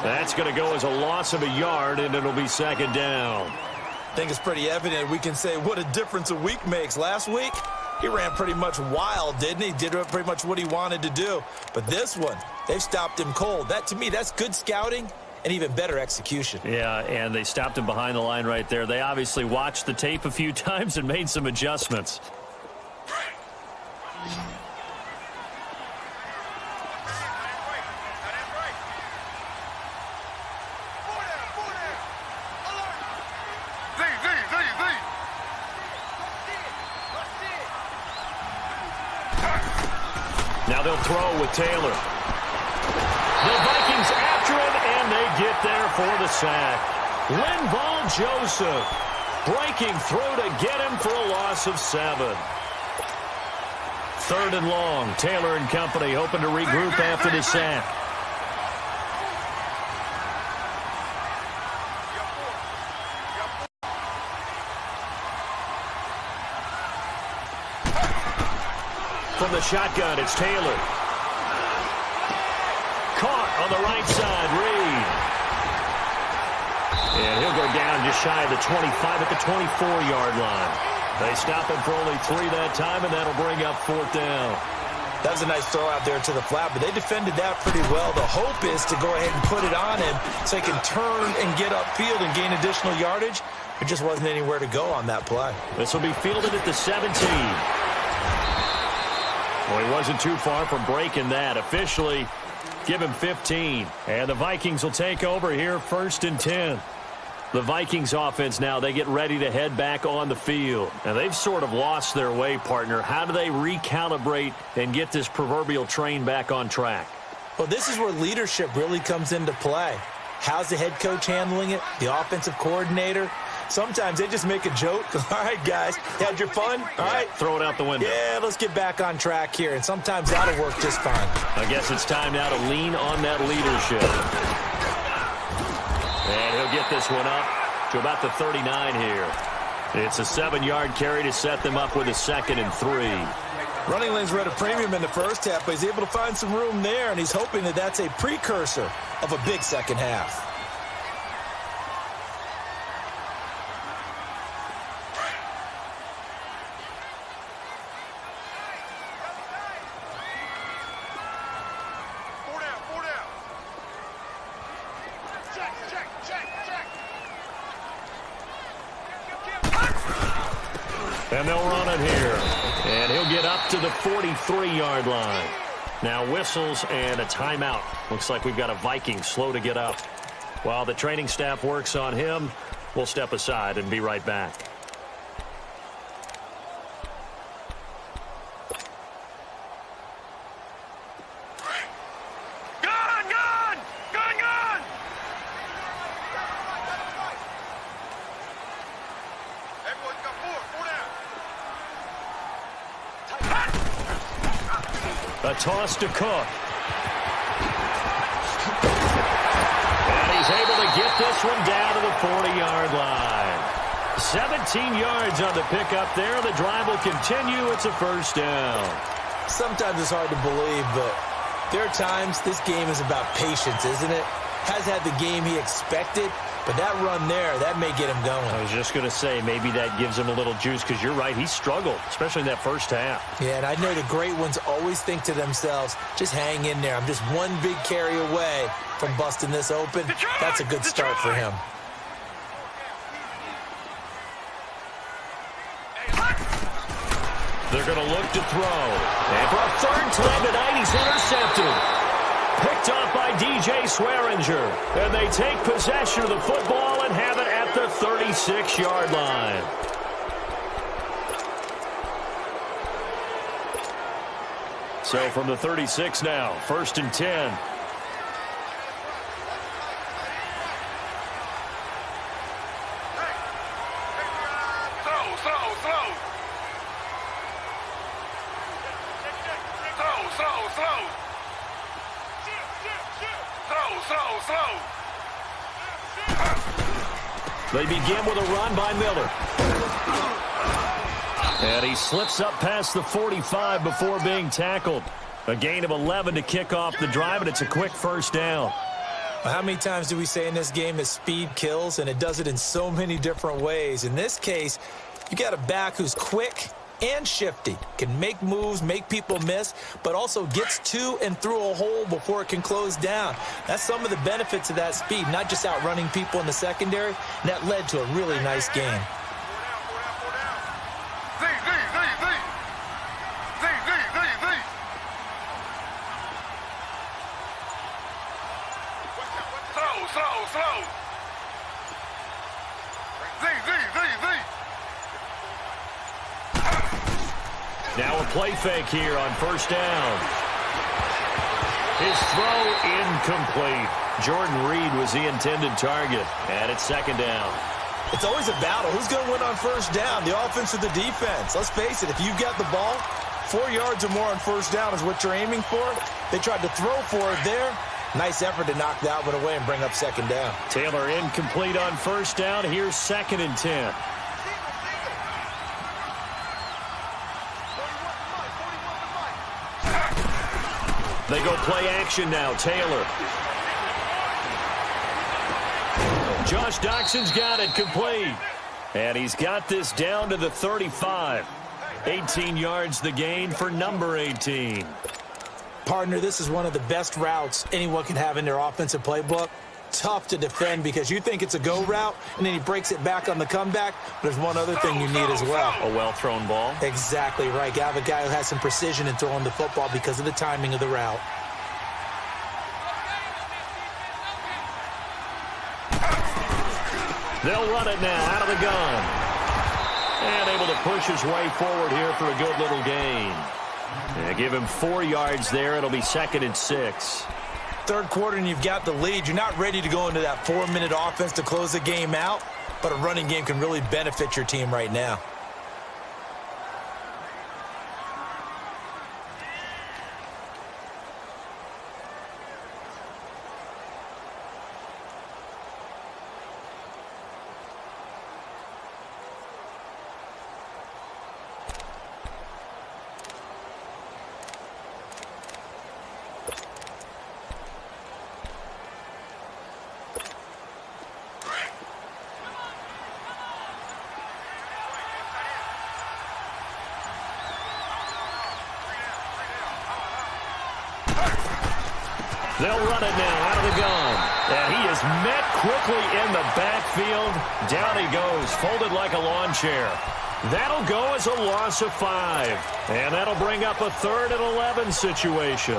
S3: That's going to go as a loss of a yard, and it'll be 2nd down.
S4: I think it's pretty evident. We can say what a difference a week makes. Last week, he ran pretty much wild, didn't he? Did pretty much what he wanted to do. But this one, they've stopped him cold. That, to me, that's good scouting and even better execution.
S3: Yeah, and they stopped him behind the line right there. They obviously watched the tape a few times and made some adjustments. Now they'll throw with Taylor. The Vikings after him, and they get there for the sack. Linval Joseph breaking through to get him for a loss of 7. 3rd and long. Taylor and company hoping to regroup after the sack. From the shotgun, it's Taylor. Caught on the right side, Reed. And he'll go down just shy of the 25 at the 24-yard line. They stop him for only 3 that time, and that'll bring up 4th down.
S4: That was a nice throw out there to the flat, but they defended that pretty well. The hope is to go ahead and put it on him so he can turn and get upfield and gain additional yardage. It just wasn't anywhere to go on that play.
S3: This will be fielded at the 17. Well, he wasn't too far from breaking that. Officially, give him 15. And the Vikings will take over here 1st and 10. The Vikings offense now, they get ready to head back on the field. And they've sort of lost their way, partner. How do they recalibrate and get this proverbial train back on track?
S4: Well, this is where leadership really comes into play. How's the head coach handling it? The offensive coordinator? Sometimes they just make a joke. All right, guys, had your fun? All right.
S3: Throw it out the window.
S4: Yeah, let's get back on track here. And sometimes that'll work just fine.
S3: I guess it's time now to lean on that leadership. And he'll get this one up to about the 39 here. It's a 7-yard carry to set them up with a 2nd and 3.
S4: Running lanes were at a premium in the first half, but he's able to find some room there, and he's hoping that that's a precursor of a big second half.
S3: And they'll run it here. And he'll get up to the 43-yard line. Now whistles and a timeout. Looks like we've got a Viking slow to get up. While the training staff works on him, we'll step aside and be right back. A toss to Cook. And he's able to get this one down to the 40-yard line. 17 yards on the pickup there. The drive will continue. It's a first down.
S4: Sometimes it's hard to believe, but there are times this game is about patience, isn't it? Has had the game he expected, but that run there, that may get him going.
S3: I was just going to say, maybe that gives him a little juice, because you're right, he struggled, especially in that first half.
S4: Yeah, and I know the great ones always think to themselves, just hang in there. I'm just one big carry away from busting this open. That's a good start for him.
S3: They're going to look to throw. And for a third time tonight, he's intercepted. Picked off by DJ Swearinger. And they take possession of the football and have it at the 36-yard line. So from the 36 now, 1st and 10. They begin with a run by Miller. And he slips up past the 45 before being tackled. A gain of 11 to kick off the drive, and it's a quick first down.
S4: Well, how many times do we say in this game that speed kills, and it does it in so many different ways? In this case, you got a back who's quick and shifty, can make moves, make people miss, but also gets to and through a hole before it can close down. That's some of the benefits of that speed, not just outrunning people in the secondary, and that led to a really nice game.
S3: Now a play fake here on first down. His throw incomplete. Jordan Reed was the intended target, and it's second down.
S4: It's always a battle. Who's going to win on first down, the offense or the defense? Let's face it, if you've got the ball, 4 yards or more on first down is what you're aiming for. They tried to throw for it there. Nice effort to knock that one away and bring up second down.
S3: Taylor incomplete on first down. Here's 2nd and 10. They go play action now. Taylor. Josh Doxson's got it complete. And he's got this down to the 35. 18 yards the gain for number 18.
S4: Partner, this is one of the best routes anyone can have in their offensive playbook. Tough to defend because you think it's a go route, and then he breaks it back on the comeback. There's one other thing you need as well.
S3: A well-thrown ball.
S4: Exactly right. You have a guy who has some precision in throwing the football because of the timing of the route.
S3: They'll run it now out of the gun. And able to push his way forward here for a good little gain. Give him 4 yards there. It'll be 2nd and 6.
S4: Third quarter and you've got the lead. You're not ready to go into that 4-minute offense to close the game out, but a running game can really benefit your team right now.
S3: They'll run it now out of the gun. And he is met quickly in the backfield. Down he goes, folded like a lawn chair. That'll go as a loss of 5. And that'll bring up a 3rd and 11 situation.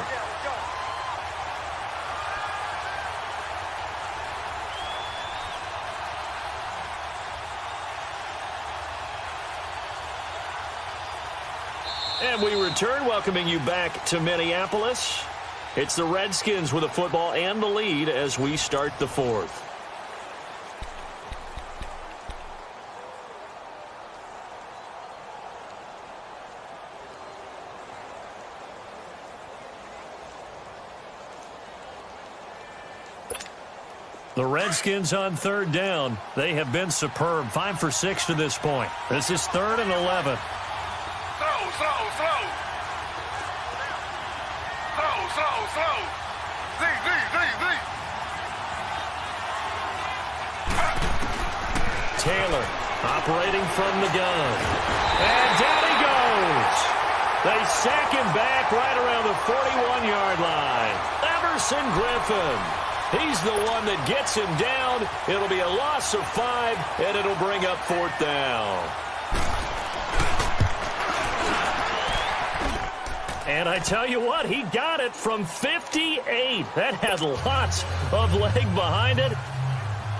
S3: And we return, welcoming you back to Minneapolis. It's the Redskins with the football and the lead as we start the 4th. The Redskins on third down. They have been superb. 5 for 6 to this point. This is 3rd and 11.
S5: Slow. Z.
S3: Taylor operating from the gun. And down he goes. They sack him back right around the 41-yard line. Everson Griffin. He's the one that gets him down. It'll be a loss of 5, and it'll bring up 4th down. And I tell you what, he got it from 58. That had lots of leg behind it.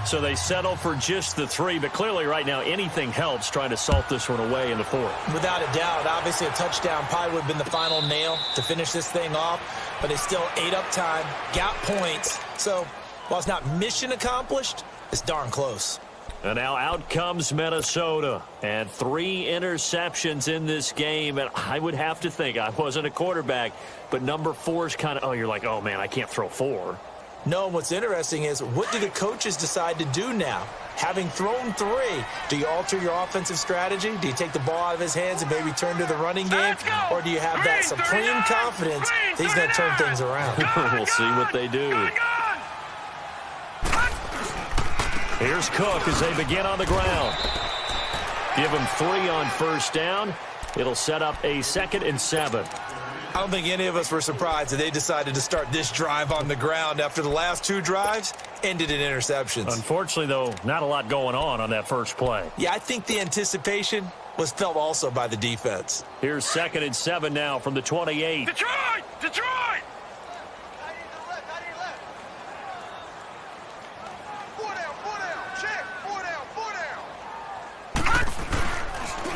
S3: So they settle for just the 3, but clearly right now anything helps trying to salt this one away in the 4th.
S4: Without a doubt, obviously a touchdown probably would have been the final nail to finish this thing off, but they still ate up time, got points. So while it's not mission accomplished, it's darn close.
S3: And now out comes Minnesota, and 3 interceptions in this game. And I would have to think, I wasn't a quarterback, but number 4 is kind of, you're like, oh man, I can't throw 4.
S4: No, what's interesting is what do the coaches decide to do now? Having thrown 3, do you alter your offensive strategy? Do you take the ball out of his hands and maybe turn to the running game? Or do you have that supreme confidence that he's going to turn things around?
S3: We'll see what they do. Here's Cook as they begin on the ground. Give him 3 on first down. It'll set up a 2nd and 7.
S4: I don't think any of us were surprised that they decided to start this drive on the ground after the last 2 drives ended in interceptions.
S3: Unfortunately, though, not a lot going on that first play.
S4: Yeah, I think the anticipation was felt also by the defense.
S3: Here's 2nd and 7 now from the 28.
S5: Detroit!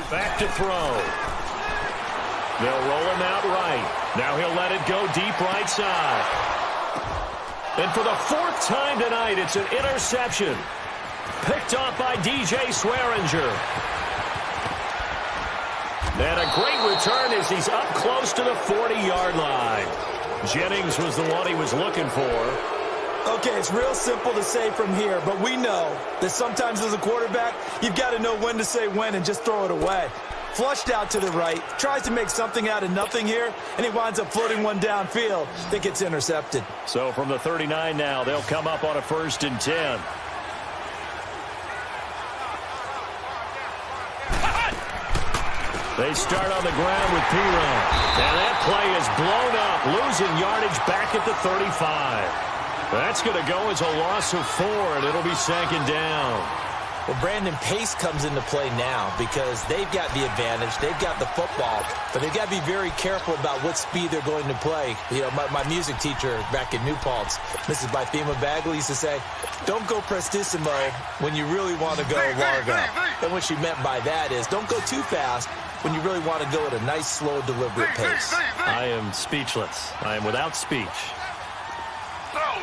S3: Back to throw. They'll roll him out right. Now he'll let it go deep right side. And for the 4th time tonight, it's an interception. Picked off by DJ Swearinger. And a great return as he's up close to the 40-yard line. Jennings was the one he was looking for.
S4: Okay, it's real simple to say from here, but we know that sometimes as a quarterback, you've got to know when to say when and just throw it away. Flushed out to the right, tries to make something out of nothing here, and he winds up floating one downfield that gets intercepted.
S3: So from the 39 now, they'll come up on a 1st and 10. They start on the ground with Piron. And that play is blown up, losing yardage back at the 35. That's going to go as a loss of 4, and it'll be 2nd down.
S4: Well, Brandon, pace comes into play now because they've got the advantage. They've got the football, but they've got to be very careful about what speed they're going to play. You know, my music teacher back in New Paltz, Mrs. Bythema Bagley, used to say, don't go prestissimo when you really want to go largo. And what she meant by that is don't go too fast when you really want to go at a nice, slow, deliberate pace.
S3: I am speechless. I am without speech.
S5: Slow.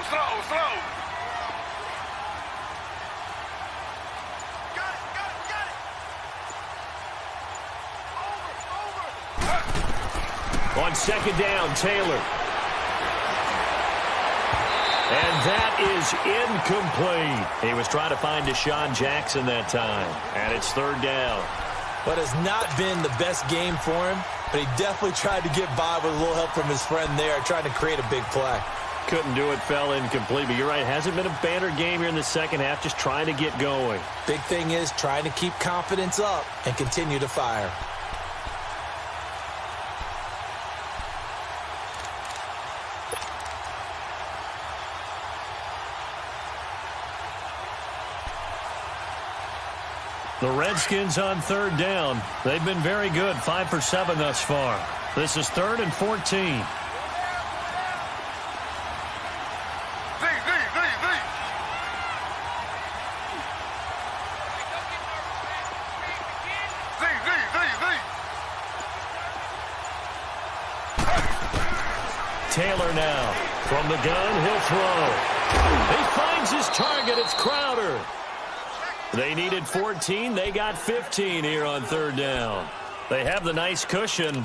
S3: On 2nd down, Taylor. And that is incomplete. He was trying to find Deshaun Jackson that time. And it's 3rd down.
S4: What has not been the best game for him, but he definitely tried to get by with a little help from his friend there, trying to create a big play.
S3: Couldn't do it, fell incomplete. But you're right, it hasn't been a banner game here in the second half, just trying to get going.
S4: Big thing is trying to keep confidence up and continue to fire.
S3: The Redskins on 3rd down. They've been very good, 5 for 7 thus far. This is 3rd and 14. Taylor now. From the gun, he'll throw. He finds his target. It's Crowder. They needed 14. They got 15 here on 3rd down. They have the nice cushion.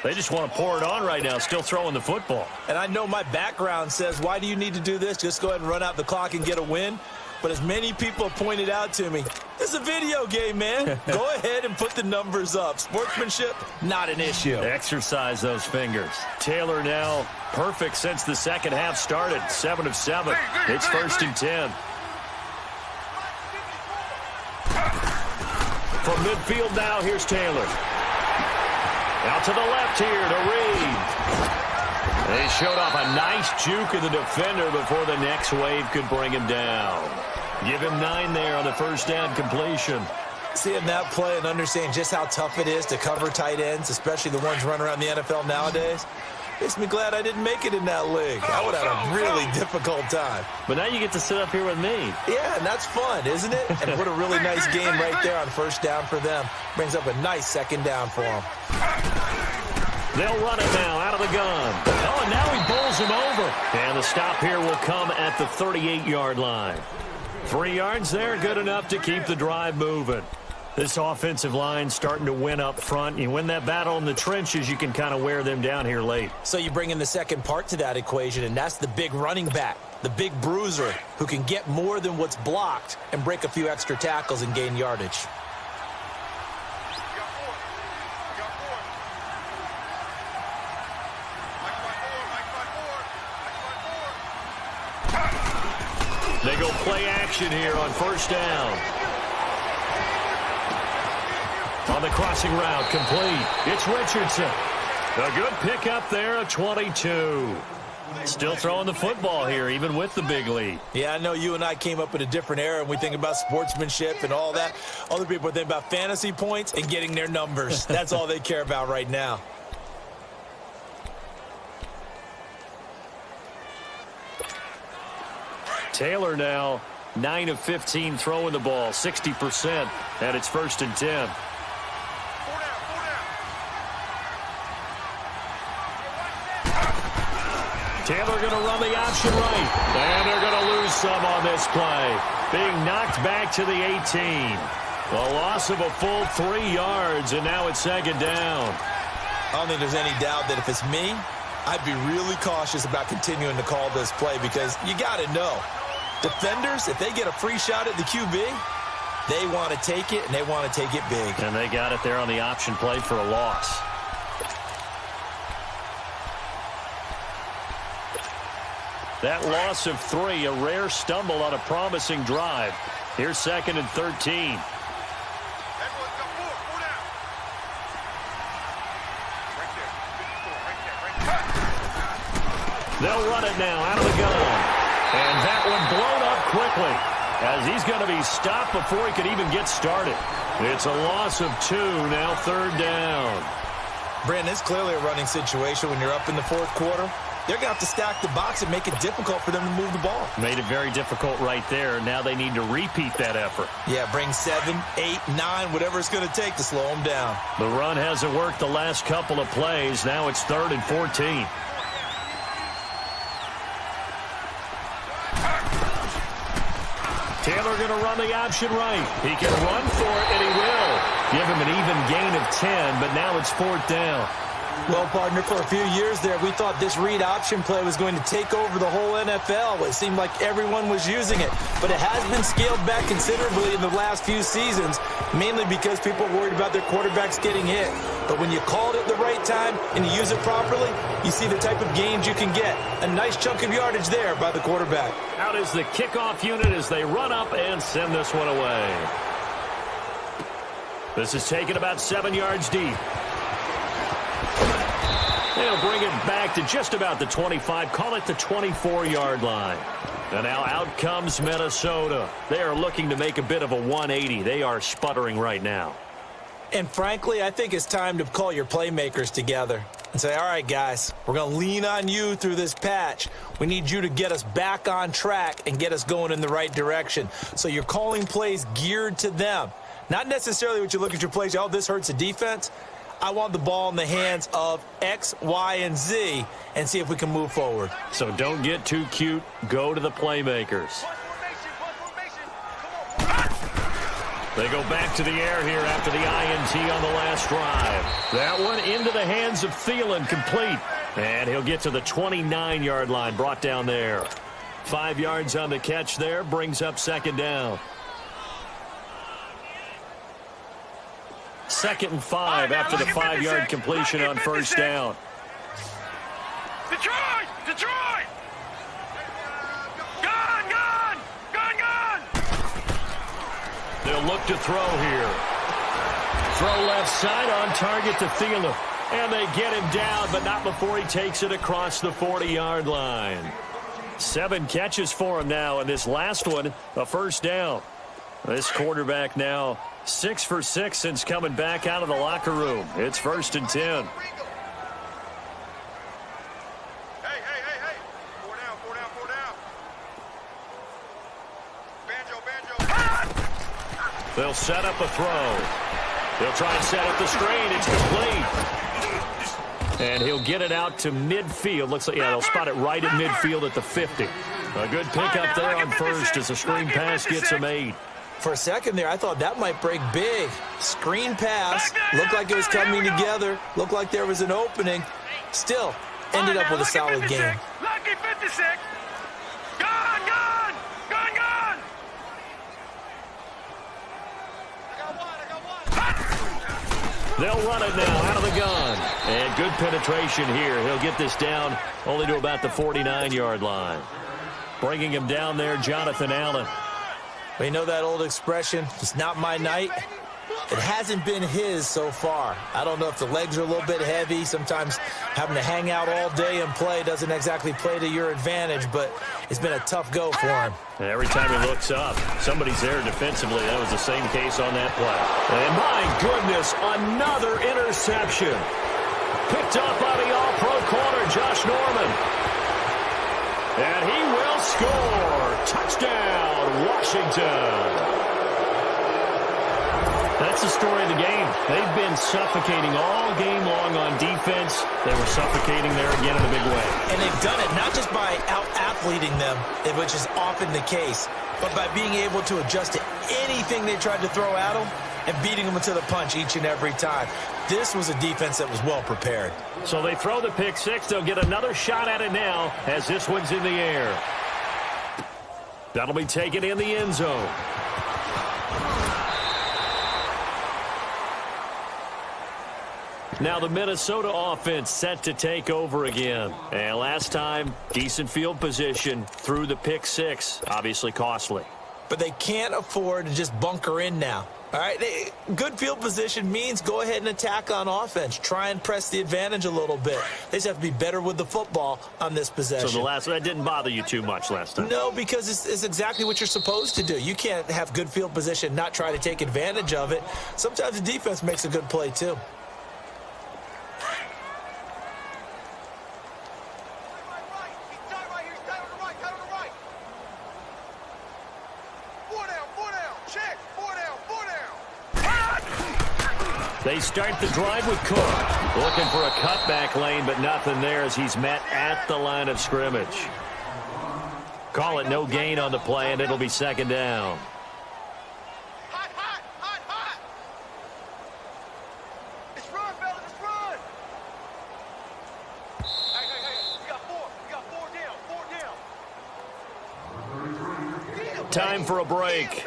S3: They just want to pour it on right now, still throwing the football.
S4: And I know my background says, why do you need to do this? Just go ahead and run out the clock and get a win. But as many people have pointed out to me, this is a video game, man. Go ahead and put the numbers up. Sportsmanship, not an issue.
S3: Exercise those fingers. Taylor now perfect since the second half started. 7 of 7. It's 1st and 10. From midfield now, here's Taylor. Out to the left here to Reed. They showed off a nice juke of the defender before the next wave could bring him down. Give him 9 there on the first down completion.
S4: Seeing that play and understanding just how tough it is to cover tight ends, especially the ones running around the NFL nowadays, makes me glad I didn't make it in that league. I would have had a really difficult time.
S3: But now you get to sit up here with me.
S4: Yeah, and that's fun, isn't it? And what a really nice game right there on first down for them. Brings up a nice second down for them.
S3: They'll run it now out of the gun. Oh, and now he bowls him over. And the stop here will come at the 38-yard line. 3 yards there, good enough to keep the drive moving. This offensive line starting to win up front. You win that battle in the trenches, you can kind of wear them down here late.
S4: So you bring in the second part to that equation, and that's the big running back, the big bruiser, who can get more than what's blocked and break a few extra tackles and gain yardage.
S3: They go play action here on first down. On the crossing route, complete. It's Richardson. A good pickup there, a 22. Still throwing the football here, even with the big lead.
S4: Yeah, I know you and I came up in a different era, and we think about sportsmanship and all that. Other people think about fantasy points and getting their numbers. That's all they care about right now.
S3: Taylor now 9 of 15 throwing the ball, 60%, and it's 1st and 10. Taylor going to run the option right, and they're going to lose some on this play. Being knocked back to the 18. A loss of a full 3 yards, and now it's second down.
S4: I don't think there's any doubt that if it's me, I'd be really cautious about continuing to call this play, because you got to know, defenders, if they get a free shot at the QB, they want to take it, and they want to take it big.
S3: And they got it there on the option play for a loss. That loss of 3, a rare stumble on a promising drive. Here's 2nd and 13. They'll run it now out of the gun. And that one blown up quickly, as he's going to be stopped before he could even get started. It's a loss of 2, now 3rd down.
S4: Brandon, it's clearly a running situation when you're up in the 4th quarter. They're going to have to stack the box and make it difficult for them to move the ball.
S3: Made it very difficult right there. Now they need to repeat that effort.
S4: Yeah, bring 7, 8, 9, whatever it's going to take to slow them down.
S3: The run hasn't worked the last couple of plays. Now it's 3rd and 14. Taylor going to run the option right. He can run for it, and he will. Give him an even gain of 10, but now it's 4th down.
S4: Well, partner, for a few years there, we thought this read option play was going to take over the whole NFL. It seemed like everyone was using it, but it has been scaled back considerably in the last few seasons, mainly because people are worried about their quarterbacks getting hit. But when you call it at the right time and you use it properly, you see the type of gains you can get. A nice chunk of yardage there by the quarterback.
S3: Out is the kickoff unit as they run up and send this one away. This is taken about 7 yards deep. They'll bring it back to just about the 25, call it the 24-yard line. And now out comes Minnesota. They are looking to make a bit of a 180. They are sputtering right now.
S4: And frankly, I think it's time to call your playmakers together and say, all right, guys, we're going to lean on you through this patch. We need you to get us back on track and get us going in the right direction. So you're calling plays geared to them. Not necessarily what you look at your plays, oh, this hurts the defense. I want the ball in the hands of X, Y, and Z and see if we can move forward.
S3: So don't get too cute. Go to the playmakers. They go back to the air here after the INT on the last drive. That one into the hands of Thielen, complete. And he'll get to the 29-yard line, brought down there. 5 yards on the catch there, brings up second down. 2nd and 5 after the 5-yard completion on first down.
S5: Detroit! Detroit! Gun! Gun! Gun! Gun!
S3: They'll look to throw here. Throw left side on target to Thielen. And they get him down, but not before he takes it across the 40-yard line. 7 catches for him now, and this last one, a first down. This quarterback now 6 for 6 since coming back out of the locker room. It's 1st and 10.
S5: Hey, hey, hey, hey. 4 down, 4 down, 4 down. Banjo, banjo.
S3: They'll set up a throw. They'll try and set up the screen. It's complete. And he'll get it out to midfield. Looks like, yeah, they'll spot it right at midfield at the 50. A good pickup there on first as a screen pass gets him 8.
S4: For a second there, I thought that might break big. Screen pass. Looked like it was coming together. Looked like there was an opening. Still, ended up with a solid game.
S5: Lucky 56. Gun! Gun! Gun! Gun!
S3: They'll run it now out of the gun. And good penetration here. He'll get this down only to about the 49-yard line. Bringing him down there, Jonathan Allen.
S4: We know that old expression, it's not my night. It hasn't been his so far. I don't know if the legs are a little bit heavy. Sometimes having to hang out all day and play doesn't exactly play to your advantage, but it's been a tough go for him.
S3: And every time he looks up, somebody's there defensively. That was the same case on that play. And my goodness, another interception. Picked up by the all-pro corner, Josh Norman. And he will score. Touchdown, Washington. That's the story of the game. They've been suffocating all game long on defense. They were suffocating there again in a big way.
S4: And they've done it not just by out-athleting them, which is often the case, but by being able to adjust to anything they tried to throw at them and beating them to the punch each and every time. This was a defense that was well prepared.
S3: So they throw the pick six. They'll get another shot at it now as this one's in the air. That'll be taken in the end zone. Now the Minnesota offense set to take over again. And last time, decent field position through the pick six. Obviously costly.
S4: But they can't afford to just bunker in now. All right, good field position means go ahead and attack on offense. Try and press the advantage a little bit. They just have to be better with the football on this possession.
S3: So that didn't bother you too much last time?
S4: No, because it's exactly what you're supposed to do. You can't have good field position, not try to take advantage of it. Sometimes the defense makes a good play too.
S3: They start the drive with Cook. Looking for a cutback lane, but nothing there as he's met at the line of scrimmage. Call it no gain on the play, and it'll be second down.
S5: Hot, hot, hot, hot. Let's run, fellas, let's run. Hey, we got four down.
S3: Time for a break.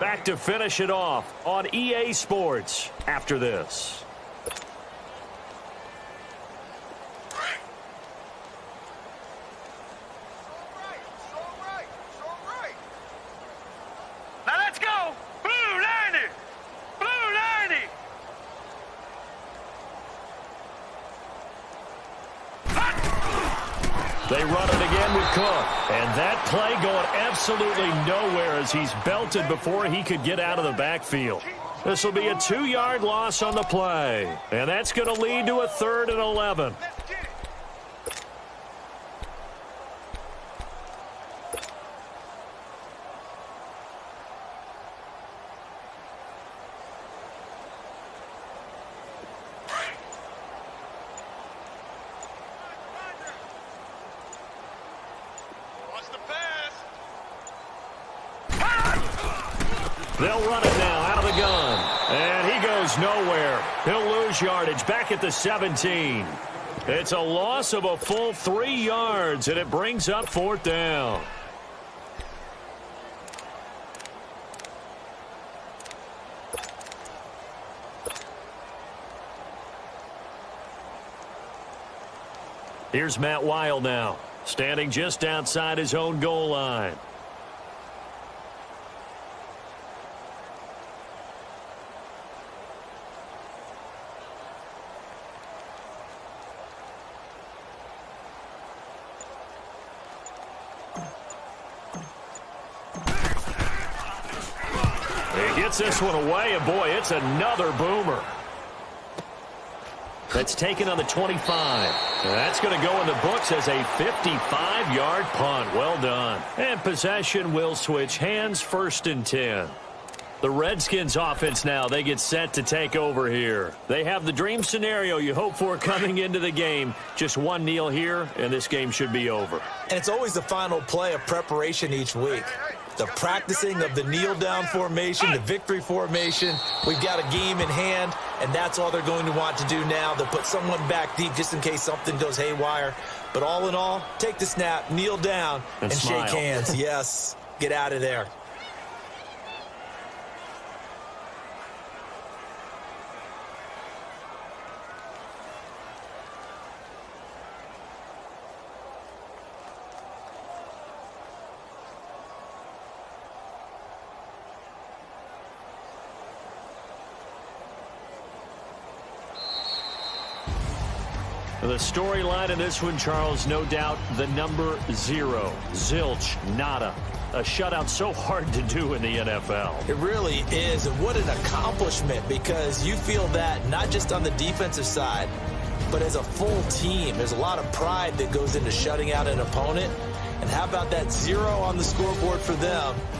S3: Back to finish it off on EA Sports after this.
S5: Now let's go. Blue 90. Blue 90.
S3: They run it again with Cook. And that play going absolutely nowhere as he's belted before he could get out of the backfield. This will be a 2-yard loss on the play. And that's going to lead to a 3rd and 11. They'll run it now out of the gains yardage back at the 17. It's a loss of a full 3 yards, and it brings up 4th down. Here's Matt Weil now, standing just outside his own goal line. He gets this one away, and boy, it's another boomer. That's taken on the 25. That's going to go in the books as a 55-yard punt. Well done. And possession will switch hands, 1st and 10. The Redskins offense now, they get set to take over here. They have the dream scenario you hope for coming into the game. Just one kneel here, and this game should be over.
S4: And it's always the final play of preparation each week. The practicing of the kneel-down formation, the victory formation. We've got a game in hand, and that's all they're going to want to do now. They'll put someone back deep just in case something goes haywire. But all in all, take the snap, kneel down, and shake hands. Yes, get out of there.
S3: The storyline in this one, Charles, no doubt the number 0. Zilch, nada. A shutout so hard to do in the NFL.
S4: It really is, and what an accomplishment, because you feel that not just on the defensive side, but as a full team. There's a lot of pride that goes into shutting out an opponent. And how about that 0 on the scoreboard for them?